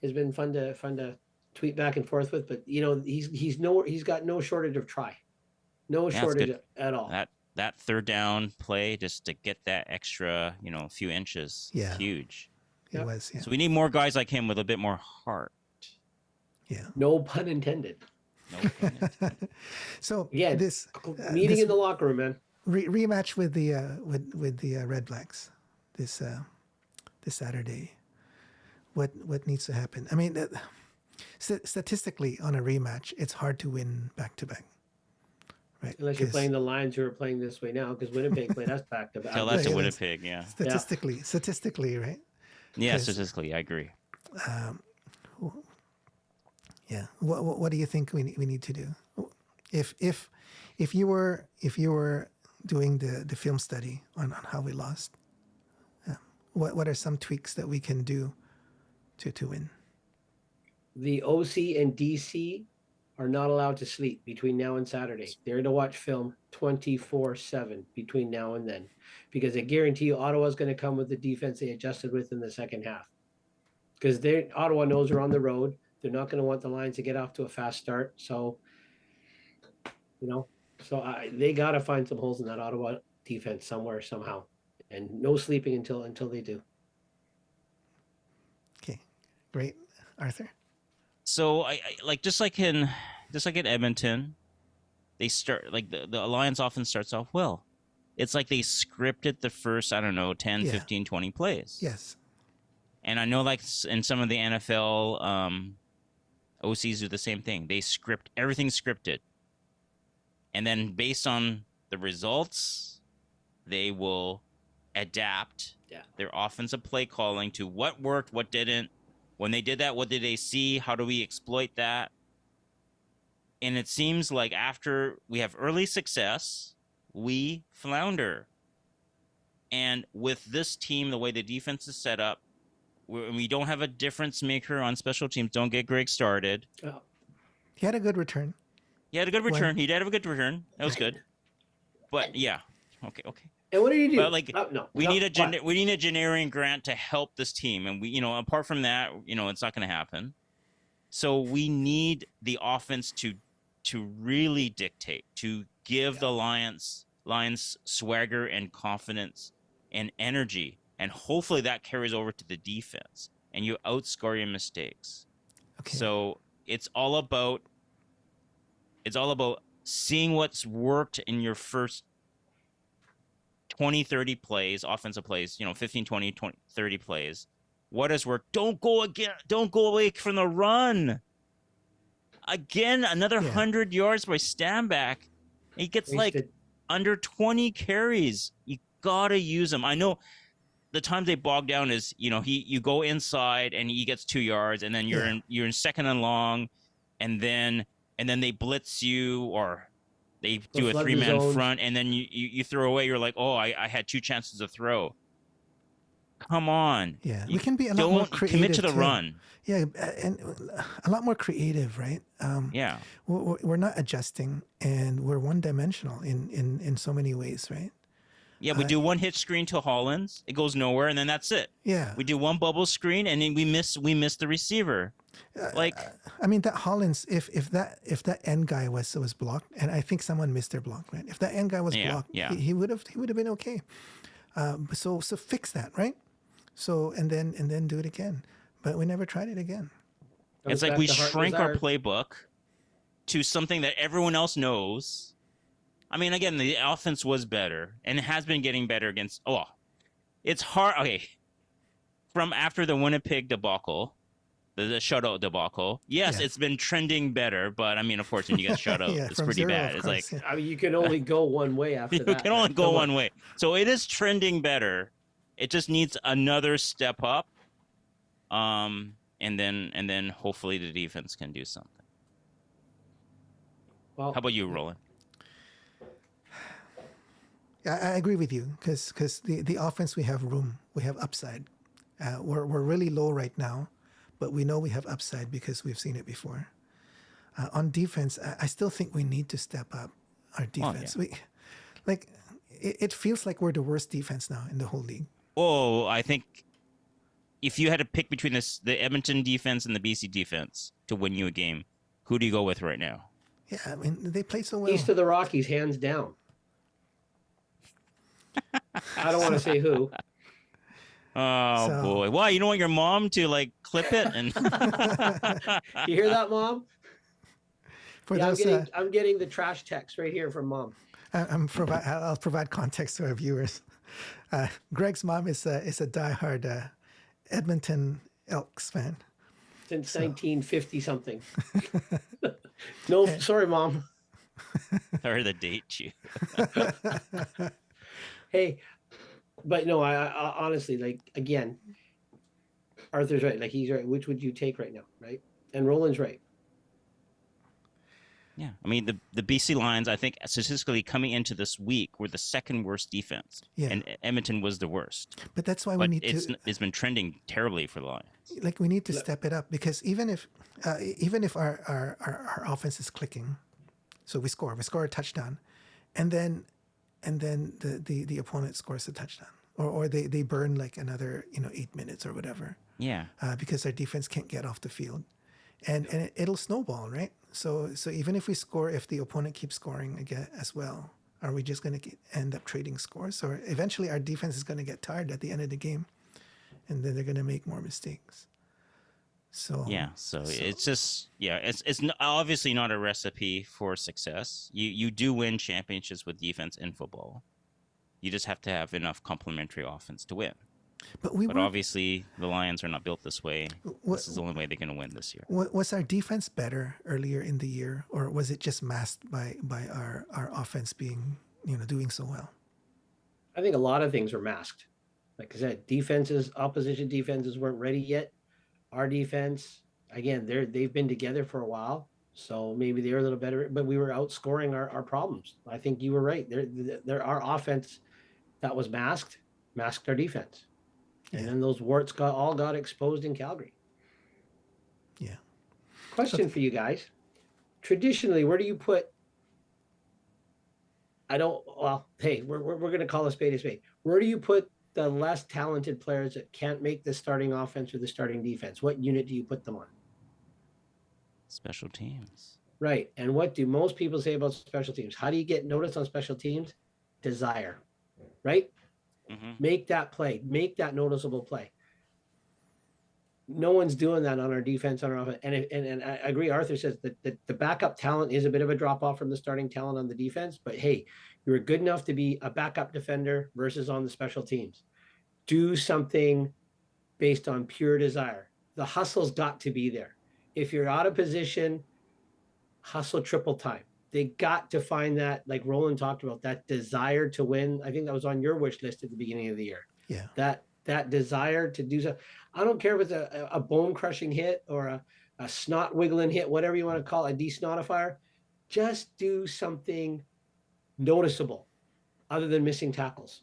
Speaker 1: been fun to tweet back and forth with, but he's got no shortage of try, no
Speaker 2: Yeah, that's
Speaker 1: shortage
Speaker 2: good.
Speaker 1: at all.
Speaker 2: That third down play just to get that extra, few inches, is
Speaker 3: Yeah.
Speaker 2: huge.
Speaker 3: It
Speaker 1: Yep.
Speaker 3: was, yeah.
Speaker 2: So we need more guys like him with a bit more heart.
Speaker 3: Yeah.
Speaker 1: No pun intended.
Speaker 2: No pun intended.
Speaker 3: So
Speaker 1: Again,
Speaker 3: this
Speaker 1: meeting
Speaker 3: this
Speaker 1: in the locker room, man.
Speaker 3: rematch with the Redblacks this this Saturday. What needs to happen? I mean, statistically, on a rematch, it's hard to win back to back, right?
Speaker 1: Unless you're
Speaker 3: 'Cause
Speaker 1: playing the Lions who are playing this way now, because Winnipeg played us back to back.
Speaker 2: Tell that to
Speaker 3: Yeah,
Speaker 2: Winnipeg, yeah.
Speaker 3: statistically, right?
Speaker 2: Yeah,
Speaker 3: 'Cause,
Speaker 2: statistically, I agree.
Speaker 3: yeah. What do you think we need to do? If you were doing the film study on how we lost, what are some tweaks that we can do to win?
Speaker 1: The OC and DC are not allowed to sleep between now and Saturday. They're to watch film 24/7 between now and then, because I guarantee you Ottawa's going to come with the defense they adjusted with in the second half. Because Ottawa knows they're on the road. They're not going to want the Lions to get off to a fast start. So, they got to find some holes in that Ottawa defense somewhere, somehow. And no sleeping until they do.
Speaker 3: Okay, great, Arthur.
Speaker 2: So I like just like in Edmonton, they start like the Alliance often starts off well. It's like they scripted the first, I don't know, 10,
Speaker 3: Yeah.
Speaker 2: 15, 20 plays.
Speaker 3: Yes.
Speaker 2: And I know like in some of the NFL OCs do the same thing. They script everything scripted. And then based on the results, they will adapt their offensive play calling to what worked, what didn't. When they did that, what did they see? How do we exploit that? And it seems like after we have early success, we flounder. And with this team, the way the defense is set up, we don't have a difference maker on special teams. Don't get Greg started.
Speaker 1: Oh.
Speaker 3: He had a good return.
Speaker 2: He had a good return. He did have a good return. That was good. But yeah, okay.
Speaker 1: And what did he do?
Speaker 2: But like, we need a
Speaker 1: what?
Speaker 2: Janarian Grant to help this team, and we, apart from that, it's not going to happen. So we need the offense to really dictate, to give the Lions swagger and confidence and energy, and hopefully that carries over to the defense, and you outscore your mistakes.
Speaker 3: Okay.
Speaker 2: So it's all about seeing what's worked in your first 20, 30 plays, offensive plays, 15, 20, 30 plays. What has worked? Don't go away from the run. Again, another 100 yards by Stanback. He gets like under 20 carries. You gotta use him. I know the times they bog down is, you go inside and he gets 2 yards, and then you're in second and long, and then they blitz you, or they do a 3-man front, and then you throw away. You're like, oh, I had 2 chances to throw. Come on.
Speaker 3: Yeah, we can be a lot more creative.
Speaker 2: Commit to the run.
Speaker 3: Yeah, and a lot more creative, right?
Speaker 2: Yeah.
Speaker 3: We're not adjusting, and we're one-dimensional in so many ways, right?
Speaker 2: Yeah, we do one hitch screen to Hollins. It goes nowhere, and then that's it.
Speaker 3: Yeah.
Speaker 2: We do one bubble screen, and then we miss the receiver.
Speaker 3: I mean, that Hollins, if that end guy was blocked, and I think someone missed their block, right? If that end guy was blocked, he would have been okay. So fix that, right? So and then do it again. But we never tried it again.
Speaker 2: It's like we shrank our playbook to something that everyone else knows. I mean, again, the offense was better, and it has been getting better against. Oh, it's hard. Okay, from after the Winnipeg debacle, the shutout debacle. Yes, it's been trending better, but I mean, of course, when you get shut out, it's pretty bad. It's like
Speaker 1: I mean, you can only go one way after that.
Speaker 2: You can only go one way. So it is trending better. It just needs another step up, and then hopefully the defense can do something. Well, how about you, Roland?
Speaker 3: I agree with you because the offense, we have room, we have upside. We're really low right now, but we know we have upside because we've seen it before. On defense, I still think we need to step up our defense. It feels like we're the worst defense now in the whole league.
Speaker 2: Oh, I think, if you had to pick between the Edmonton defense and the BC defense to win you a game, who do you go with right now?
Speaker 3: Yeah, I mean, they played so well.
Speaker 1: East of the Rockies, hands down. I don't want to say who.
Speaker 2: Oh
Speaker 3: So-
Speaker 2: boy! Why you don't want your mom to like clip it and
Speaker 1: You hear that, Mom?
Speaker 3: For
Speaker 1: Yeah,
Speaker 3: those,
Speaker 1: I'm getting the trash text right here from Mom.
Speaker 3: I'll provide context to our viewers. Greg's mom is a diehard Edmonton Elks fan.
Speaker 1: Since 1950 something. No, sorry, Mom.
Speaker 2: or the date you.
Speaker 1: Hey, but no, I honestly, like, again, Arthur's right. Like, he's right. Which would you take right now, right? And Roland's right.
Speaker 2: Yeah, I mean the BC Lions. I think statistically coming into this week were the second worst defense,
Speaker 3: Yeah.
Speaker 2: and Edmonton was the worst.
Speaker 3: But that's why we
Speaker 2: But
Speaker 3: need
Speaker 2: it's been trending terribly for the Lions.
Speaker 3: we need to step it up, because even if our offense is clicking, so we score a touchdown, and then the opponent scores a touchdown, or they burn like another 8 minutes or whatever,
Speaker 2: Yeah,
Speaker 3: because our defense can't get off the field, and it'll snowball, right? So even if we score, if the opponent keeps scoring again as well, are we just going to end up trading scores, or eventually our defense is going to get tired at the end of the game, and then they're going to make more mistakes. So
Speaker 2: it's just it's obviously not a recipe for success. You do win championships with defense in football. You just have to have enough complementary offense to win. But obviously the Lions are not built this way. This is the only way they're going to win this year.
Speaker 3: Was our defense better earlier in the year, or was it just masked by our offense being doing so well?
Speaker 1: I think a lot of things were masked. Like I said, opposition defenses weren't ready yet. Our defense, again, they've been together for a while, so maybe they're a little better. But we were outscoring our problems. I think you were right. Our offense that was masked our defense, and then those warts got exposed in Calgary.
Speaker 3: Yeah.
Speaker 1: Question for you guys: traditionally, where do you put? Hey, we're going to call a spade a spade. Where do you put the less talented players that can't make the starting offense or the starting defense? What unit do you put them on?
Speaker 2: Special teams.
Speaker 1: Right. And what do most people say about special teams? How do you get noticed on special teams? Desire, right?
Speaker 2: Mm-hmm.
Speaker 1: Make that play, make that noticeable play. No one's doing that on our defense, on our offense. And I agree. Arthur says that the backup talent is a bit of a drop off from the starting talent on the defense, but hey, you're good enough to be a backup defender versus on the special teams. Do something based on pure desire. The hustle's got to be there. If you're out of position, hustle triple time. They got to find that, like Roland talked about, that desire to win. I think that was on your wish list at the beginning of the year.
Speaker 3: Yeah.
Speaker 1: That desire to do so. I don't care if it's a bone crushing hit or a snot wiggling hit, whatever you want to call it, a desnotifier. Just do something noticeable other than missing tackles.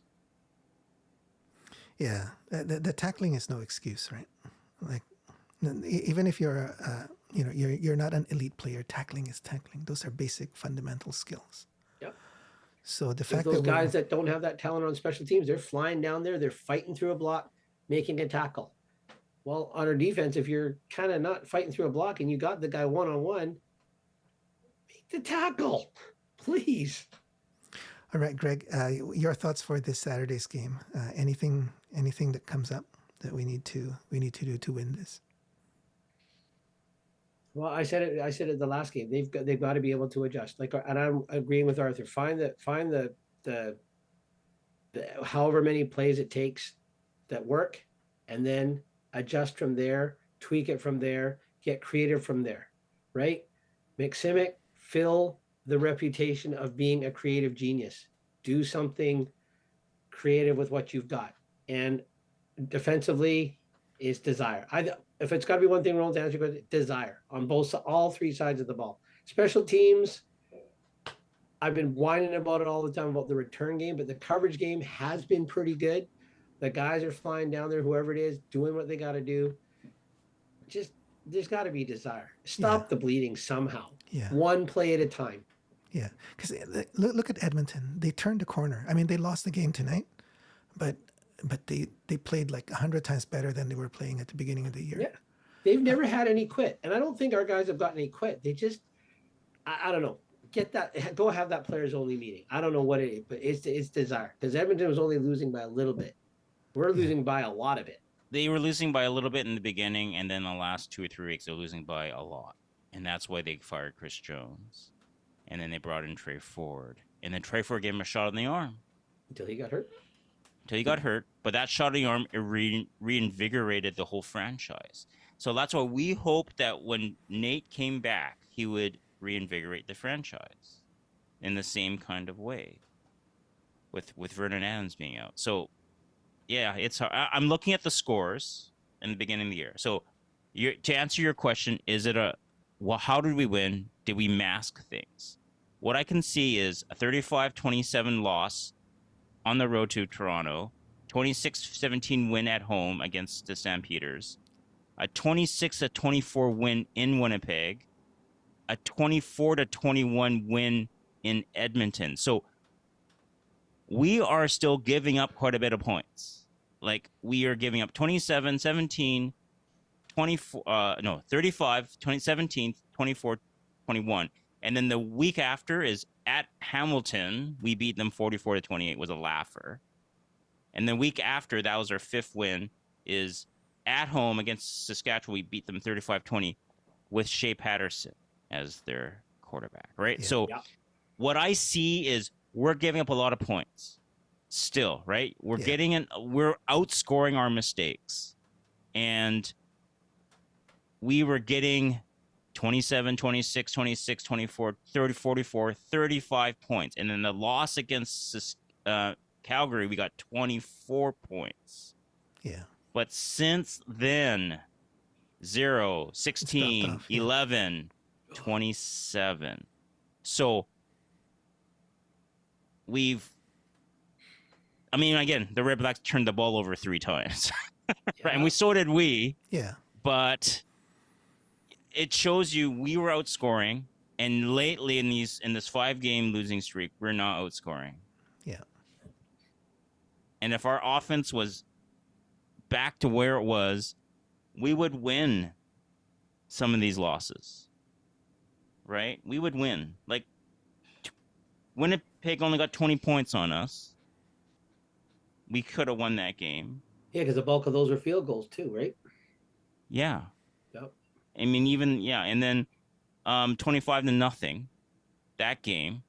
Speaker 3: Yeah, the tackling is no excuse, right? Like, even if you're you're not an elite player, tackling is tackling. Those are basic fundamental skills.
Speaker 1: Yep.
Speaker 3: So the fact
Speaker 1: those
Speaker 3: that
Speaker 1: guys that don't have that talent on special teams, they're flying down there, they're fighting through a block, making a tackle. Well, on our defense, if you're kind of not fighting through a block and you got the guy one-on-one, make the tackle, please.
Speaker 3: All right, Greg, your thoughts for this Saturday's game? Anything that comes up that we need to do to win this?
Speaker 1: Well, I said it the last game. They've got to be able to adjust. Like, and I'm agreeing with Arthur. Find the however many plays it takes that work, and then adjust from there, tweak it from there, get creative from there, right? McSimic, fill the reputation of being a creative genius. Do something creative with what you've got. And defensively is desire. If it's got to be one thing, Roland's answer is desire on all three sides of the ball. Special teams, I've been whining about it all the time about the return game, but the coverage game has been pretty good. The guys are flying down there, whoever it is, doing what they got to do. Just, there's got to be desire. Stop the bleeding somehow.
Speaker 3: Yeah.
Speaker 1: One play at a time.
Speaker 3: Yeah. Because look at Edmonton. They turned a corner. I mean, they lost the game tonight, but but they played like 100 times better than they were playing at the beginning of the year.
Speaker 1: Yeah. They've never had any quit. And I don't think our guys have gotten any quit. They just, I don't know. Get that, go have that players only meeting. I don't know what it is, but it's desire. Because Edmonton was only losing by a little bit. We're losing by a lot of it.
Speaker 2: They were losing by a little bit in the beginning, and then the last 2 or 3 weeks they're losing by a lot, and that's why they fired Chris Jones, and then they brought in Trey Ford, and then Trey Ford gave him a shot in the arm
Speaker 1: Until he got hurt.
Speaker 2: But that shot in the arm, it reinvigorated the whole franchise. So that's why we hoped that when Nate came back, he would reinvigorate the franchise in the same kind of way, with Vernon Adams being out. So yeah, it's hard. I'm looking at the scores in the beginning of the year. So to answer your question, is it how did we win? Did we mask things? What I can see is a 35-27 loss on the road to Toronto, 26-17 win at home against the Stampeders, a 26-24 win in Winnipeg, a 24-21 win in Edmonton. So we are still giving up quite a bit of points. Like, we are giving up 27, 17, 24, 35, 17, 24, 21. And then the week after is at Hamilton. We beat them 44-28, was a laugher. And the week after, that was our 5th win, is at home against Saskatchewan. We beat them 35-20 with Shea Patterson as their quarterback, right?
Speaker 3: Yeah.
Speaker 2: So what I see is we're giving up a lot of points still, right? We're we're outscoring our mistakes. And we were getting 27, 26, 26, 24, 30, 44, 35 points. And then the loss against Calgary, we got 24 points.
Speaker 3: Yeah.
Speaker 2: But since then, 0, 16,
Speaker 3: off,
Speaker 2: 11, 27. So again, the Redblacks turned the ball over 3 times. Right? And so did we.
Speaker 3: Yeah.
Speaker 2: But it shows you we were outscoring, and lately in this 5-game losing streak, we're not outscoring.
Speaker 3: Yeah.
Speaker 2: And if our offense was back to where it was, we would win some of these losses. Right? We would win. Like, Winnipeg only got 20 points on us. We could have won that game.
Speaker 1: Yeah, because the bulk of those were field goals too, right?
Speaker 2: Yeah.
Speaker 1: Yep.
Speaker 2: I mean, and then 25-0 that game.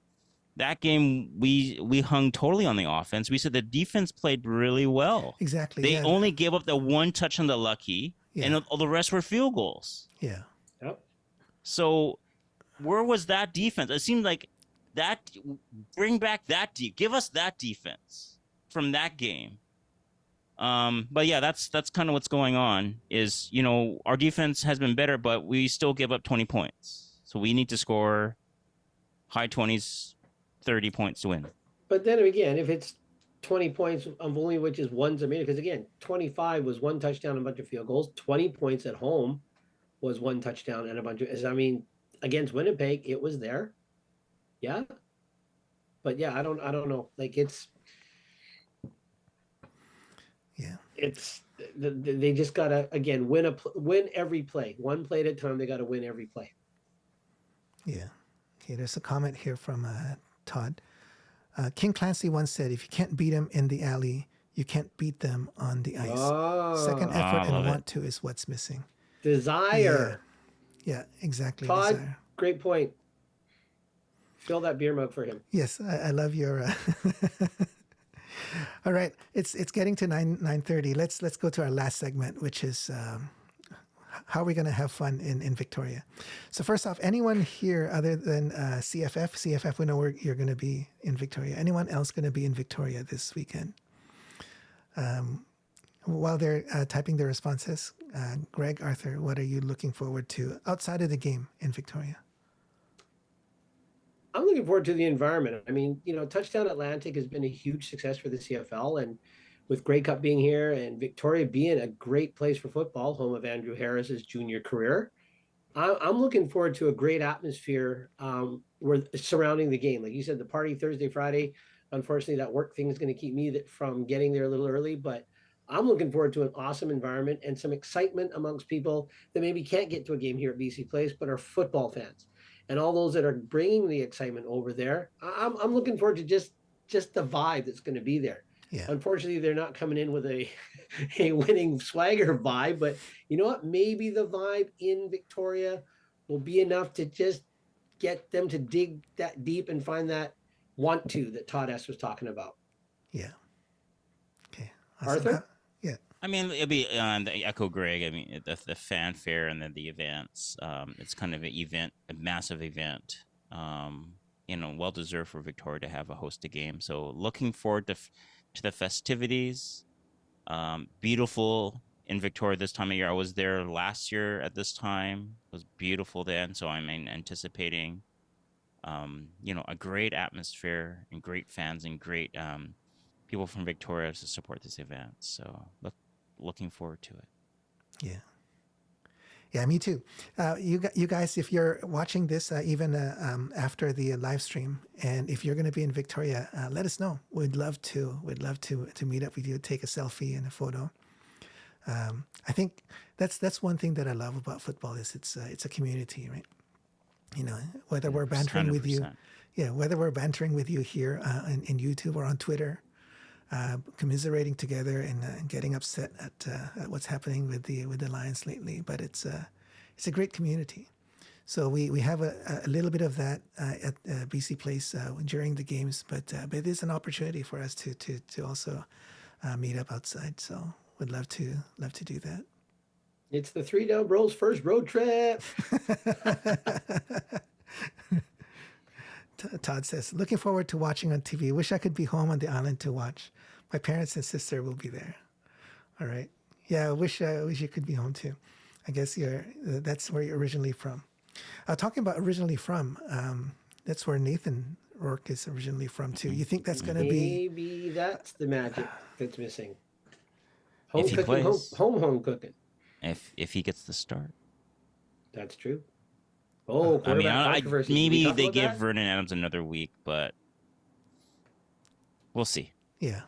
Speaker 2: That game we hung totally on the offense. We said the defense played really well.
Speaker 3: Exactly.
Speaker 2: They only gave up the 1 touch on the lucky, and all the rest were field goals.
Speaker 3: Yeah.
Speaker 1: Yep.
Speaker 2: So where was that defense? It seemed like that. Bring back that give us that defense from that game. But yeah, that's kind of what's going on. Is our defense has been better, but we still give up 20 points. So we need to score high 20s, 30 points to win.
Speaker 1: But then again, if it's 20 points of only which is one's a minute, because again, 25 was 1 touchdown and a bunch of field goals. 20 points at home was 1 touchdown and a bunch of. Against Winnipeg, it was there. Yeah. But yeah, I don't know. Like, it's.
Speaker 3: Yeah.
Speaker 1: It's they just gotta again win every play, 1 play at a time. They gotta win every play.
Speaker 3: Yeah. Okay. There's a comment here from Todd. King Clancy once said, "If you can't beat them in the alley, you can't beat them on the ice. Second effort and want to is what's missing."
Speaker 1: Desire.
Speaker 3: Yeah. Exactly.
Speaker 1: Todd,
Speaker 3: Desire.
Speaker 1: great point. Fill that beer mug for him.
Speaker 3: Yes, I love your. All right, it's getting to 9:30. Let's go to our last segment, which is how are we going to have fun in Victoria. So first off, anyone here other than CFF, we know where you're going to be in Victoria. Anyone else going to be in Victoria this weekend? While they're typing their responses, Greg, Arthur, what are you looking forward to outside of the game in Victoria?
Speaker 1: I'm looking forward to the environment. I mean, Touchdown Atlantic has been a huge success for the CFL, and with Grey Cup being here and Victoria being a great place for football, home of Andrew Harris's junior career, I'm looking forward to a great atmosphere surrounding the game. Like you said, the party Thursday, Friday, unfortunately, that work thing is going to keep me from getting there a little early. But I'm looking forward to an awesome environment and some excitement amongst people that maybe can't get to a game here at BC Place, but are football fans, and all those that are bringing the excitement over there. I'm looking forward to just the vibe that's going to be there.
Speaker 3: Yeah.
Speaker 1: Unfortunately, they're not coming in with a a winning swagger vibe, but you know what? Maybe the vibe in Victoria will be enough to just get them to dig that deep and find that want to that Todd S was talking about.
Speaker 3: Yeah. Okay. Awesome.
Speaker 1: Arthur?
Speaker 3: Yeah.
Speaker 2: I mean, it'll be the echo Greg. I mean, the fanfare and then the events. It's kind of an event, a massive event. Well deserved for Victoria to have a host a game. So looking forward to the festivities. Beautiful in Victoria this time of year. I was there last year at this time. It was beautiful then. So I'm anticipating, a great atmosphere and great fans and great people from Victoria to support this event. So looking forward to it.
Speaker 3: Yeah. Yeah, me too. You guys, if you're watching this even after the live stream, and if you're going to be in Victoria, let us know. We'd love to meet up with you, take a selfie and a photo. I think that's one thing that I love about football is it's a community, right? Whether we're bantering
Speaker 2: 100%.
Speaker 3: with you, whether we're bantering with you here in YouTube or on Twitter, commiserating together and getting upset at what's happening with the Lions lately, but it's a great community. So we have a little bit of that at BC Place during the games, but it is an opportunity for us to also meet up outside. So would love to do that.
Speaker 1: It's the Three Down Bros first road trip.
Speaker 3: Todd says, looking forward to watching on TV. Wish I could be home on the island to watch. My parents and sister will be there. All right. Yeah, I wish you could be home too. I guess that's where you're originally from. Talking about originally from, that's where Nathan Rourke is originally from too. You think that's going to be?
Speaker 1: Maybe that's the magic that's missing.
Speaker 2: If he
Speaker 1: Home cooking,
Speaker 2: plays.
Speaker 1: home cooking.
Speaker 2: If he gets the start.
Speaker 1: That's true. Oh,
Speaker 2: I mean,
Speaker 1: quarterback controversy. Can we
Speaker 2: maybe
Speaker 1: talk
Speaker 2: they
Speaker 1: about
Speaker 2: give
Speaker 1: that?
Speaker 2: Vernon Adams another week, but we'll see.
Speaker 3: Yeah.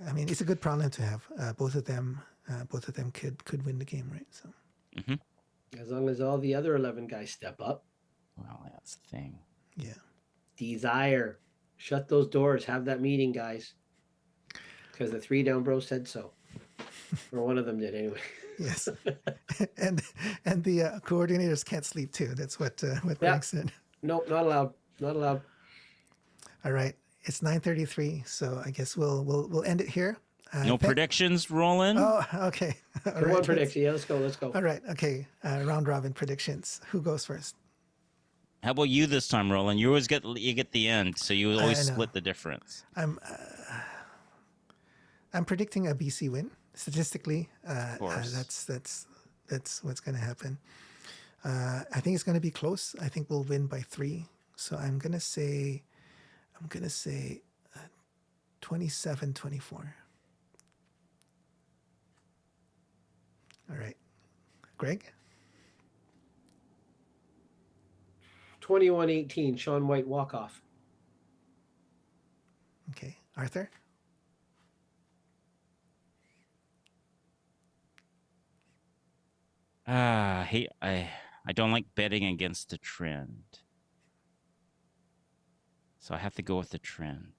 Speaker 3: I mean, it's a good problem to have. Both of them could win the game, right? So.
Speaker 1: As long as all the other 11 guys step up.
Speaker 2: Well, that's the thing.
Speaker 3: Yeah.
Speaker 1: Desire. Shut those doors. Have that meeting, guys. Because the Three Down Bros said so. Or one of them did anyway.
Speaker 3: Yes. and the coordinators can't sleep too. That's what Greg said.
Speaker 1: Nope, not allowed. Not allowed.
Speaker 3: All right. It's 9:33, so I guess we'll end it here.
Speaker 2: No predictions, Roland?
Speaker 3: Oh, okay. All
Speaker 1: Come
Speaker 3: right,
Speaker 1: on, prediction. Yeah, let's go.
Speaker 3: All right. Okay. Round robin predictions. Who goes first?
Speaker 2: How about you this time, Roland? You always get the end, so you always split the difference.
Speaker 3: I'm predicting a BC win. Statistically,
Speaker 2: Of course.
Speaker 3: that's what's going to happen. I think it's going to be close. I think we'll win by 3. So I'm going to say 27-24. All right. Greg?
Speaker 1: 21-18, Sean White walk-off.
Speaker 3: Okay. Arthur?
Speaker 2: I don't like betting against the trend. So I have to go with the trend.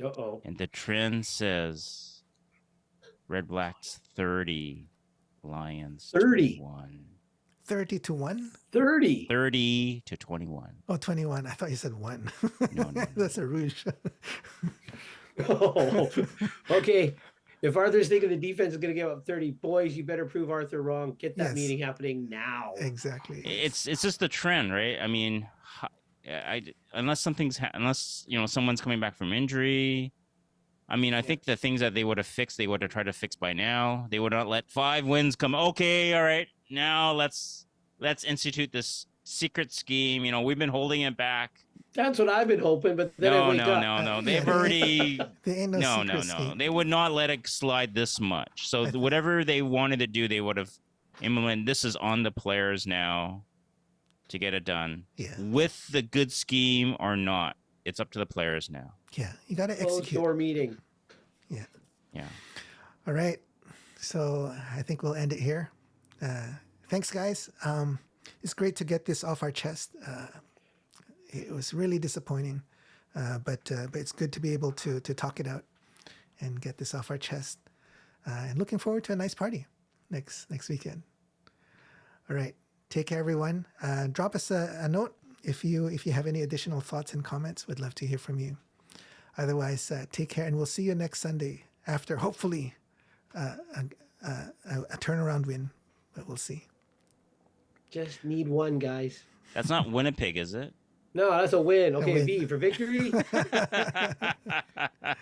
Speaker 1: Uh-oh.
Speaker 2: And the trend says Redblacks 30, Lions
Speaker 1: 30.
Speaker 2: 21.
Speaker 3: 30-1?
Speaker 1: 30.
Speaker 2: 30-21.
Speaker 3: Oh, 21. I thought you said 1.
Speaker 2: No.
Speaker 3: That's a rouge.
Speaker 1: Oh, okay. If Arthur's thinking the defense is going to give up 30, boys, you better prove Arthur wrong. Get that
Speaker 3: Yes.
Speaker 1: meeting happening now.
Speaker 3: Exactly.
Speaker 2: It's just the trend, right? I mean, unless someone's coming back from injury. I mean, I think the things that they would have fixed, they would have tried to fix by now. They would not let 5 wins come. Okay, all right. Now let's institute this secret scheme. We've been holding it back.
Speaker 1: That's what I've been hoping, but then I wake up.
Speaker 2: No. They've already.
Speaker 3: There ain't no secret scheme.
Speaker 2: They would not let it slide this much. So whatever they wanted to do, they would have implemented. This is on the players now to get it done.
Speaker 3: Yeah.
Speaker 2: With the good scheme or not, it's up to the players now.
Speaker 3: Yeah, you got to
Speaker 1: Closed
Speaker 3: execute.
Speaker 1: door meeting.
Speaker 3: Yeah.
Speaker 2: Yeah.
Speaker 3: All right. So I think we'll end it here. Thanks, guys. It's great to get this off our chest. It was really disappointing, but it's good to be able to talk it out and get this off our chest. And looking forward to a nice party next weekend. All right. Take care, everyone. Drop us a note if you have any additional thoughts and comments. We'd love to hear from you. Otherwise, take care, and we'll see you next Sunday after hopefully a turnaround win, but we'll see.
Speaker 1: Just need one, guys.
Speaker 2: That's not Winnipeg, is it?
Speaker 1: No, that's a win. Okay,
Speaker 3: win.
Speaker 1: V for victory.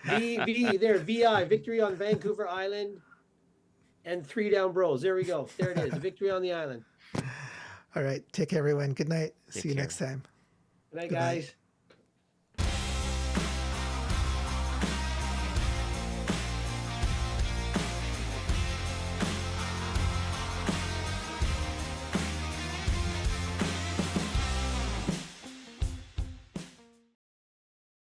Speaker 1: V there, VI, victory on Vancouver Island. And 3 down bros. There we go. There it is. Victory on the island.
Speaker 3: All right. Take care, everyone. Good night.
Speaker 2: Take
Speaker 3: See you
Speaker 2: care.
Speaker 3: next time.
Speaker 1: Good night,
Speaker 3: Goodbye.
Speaker 1: guys.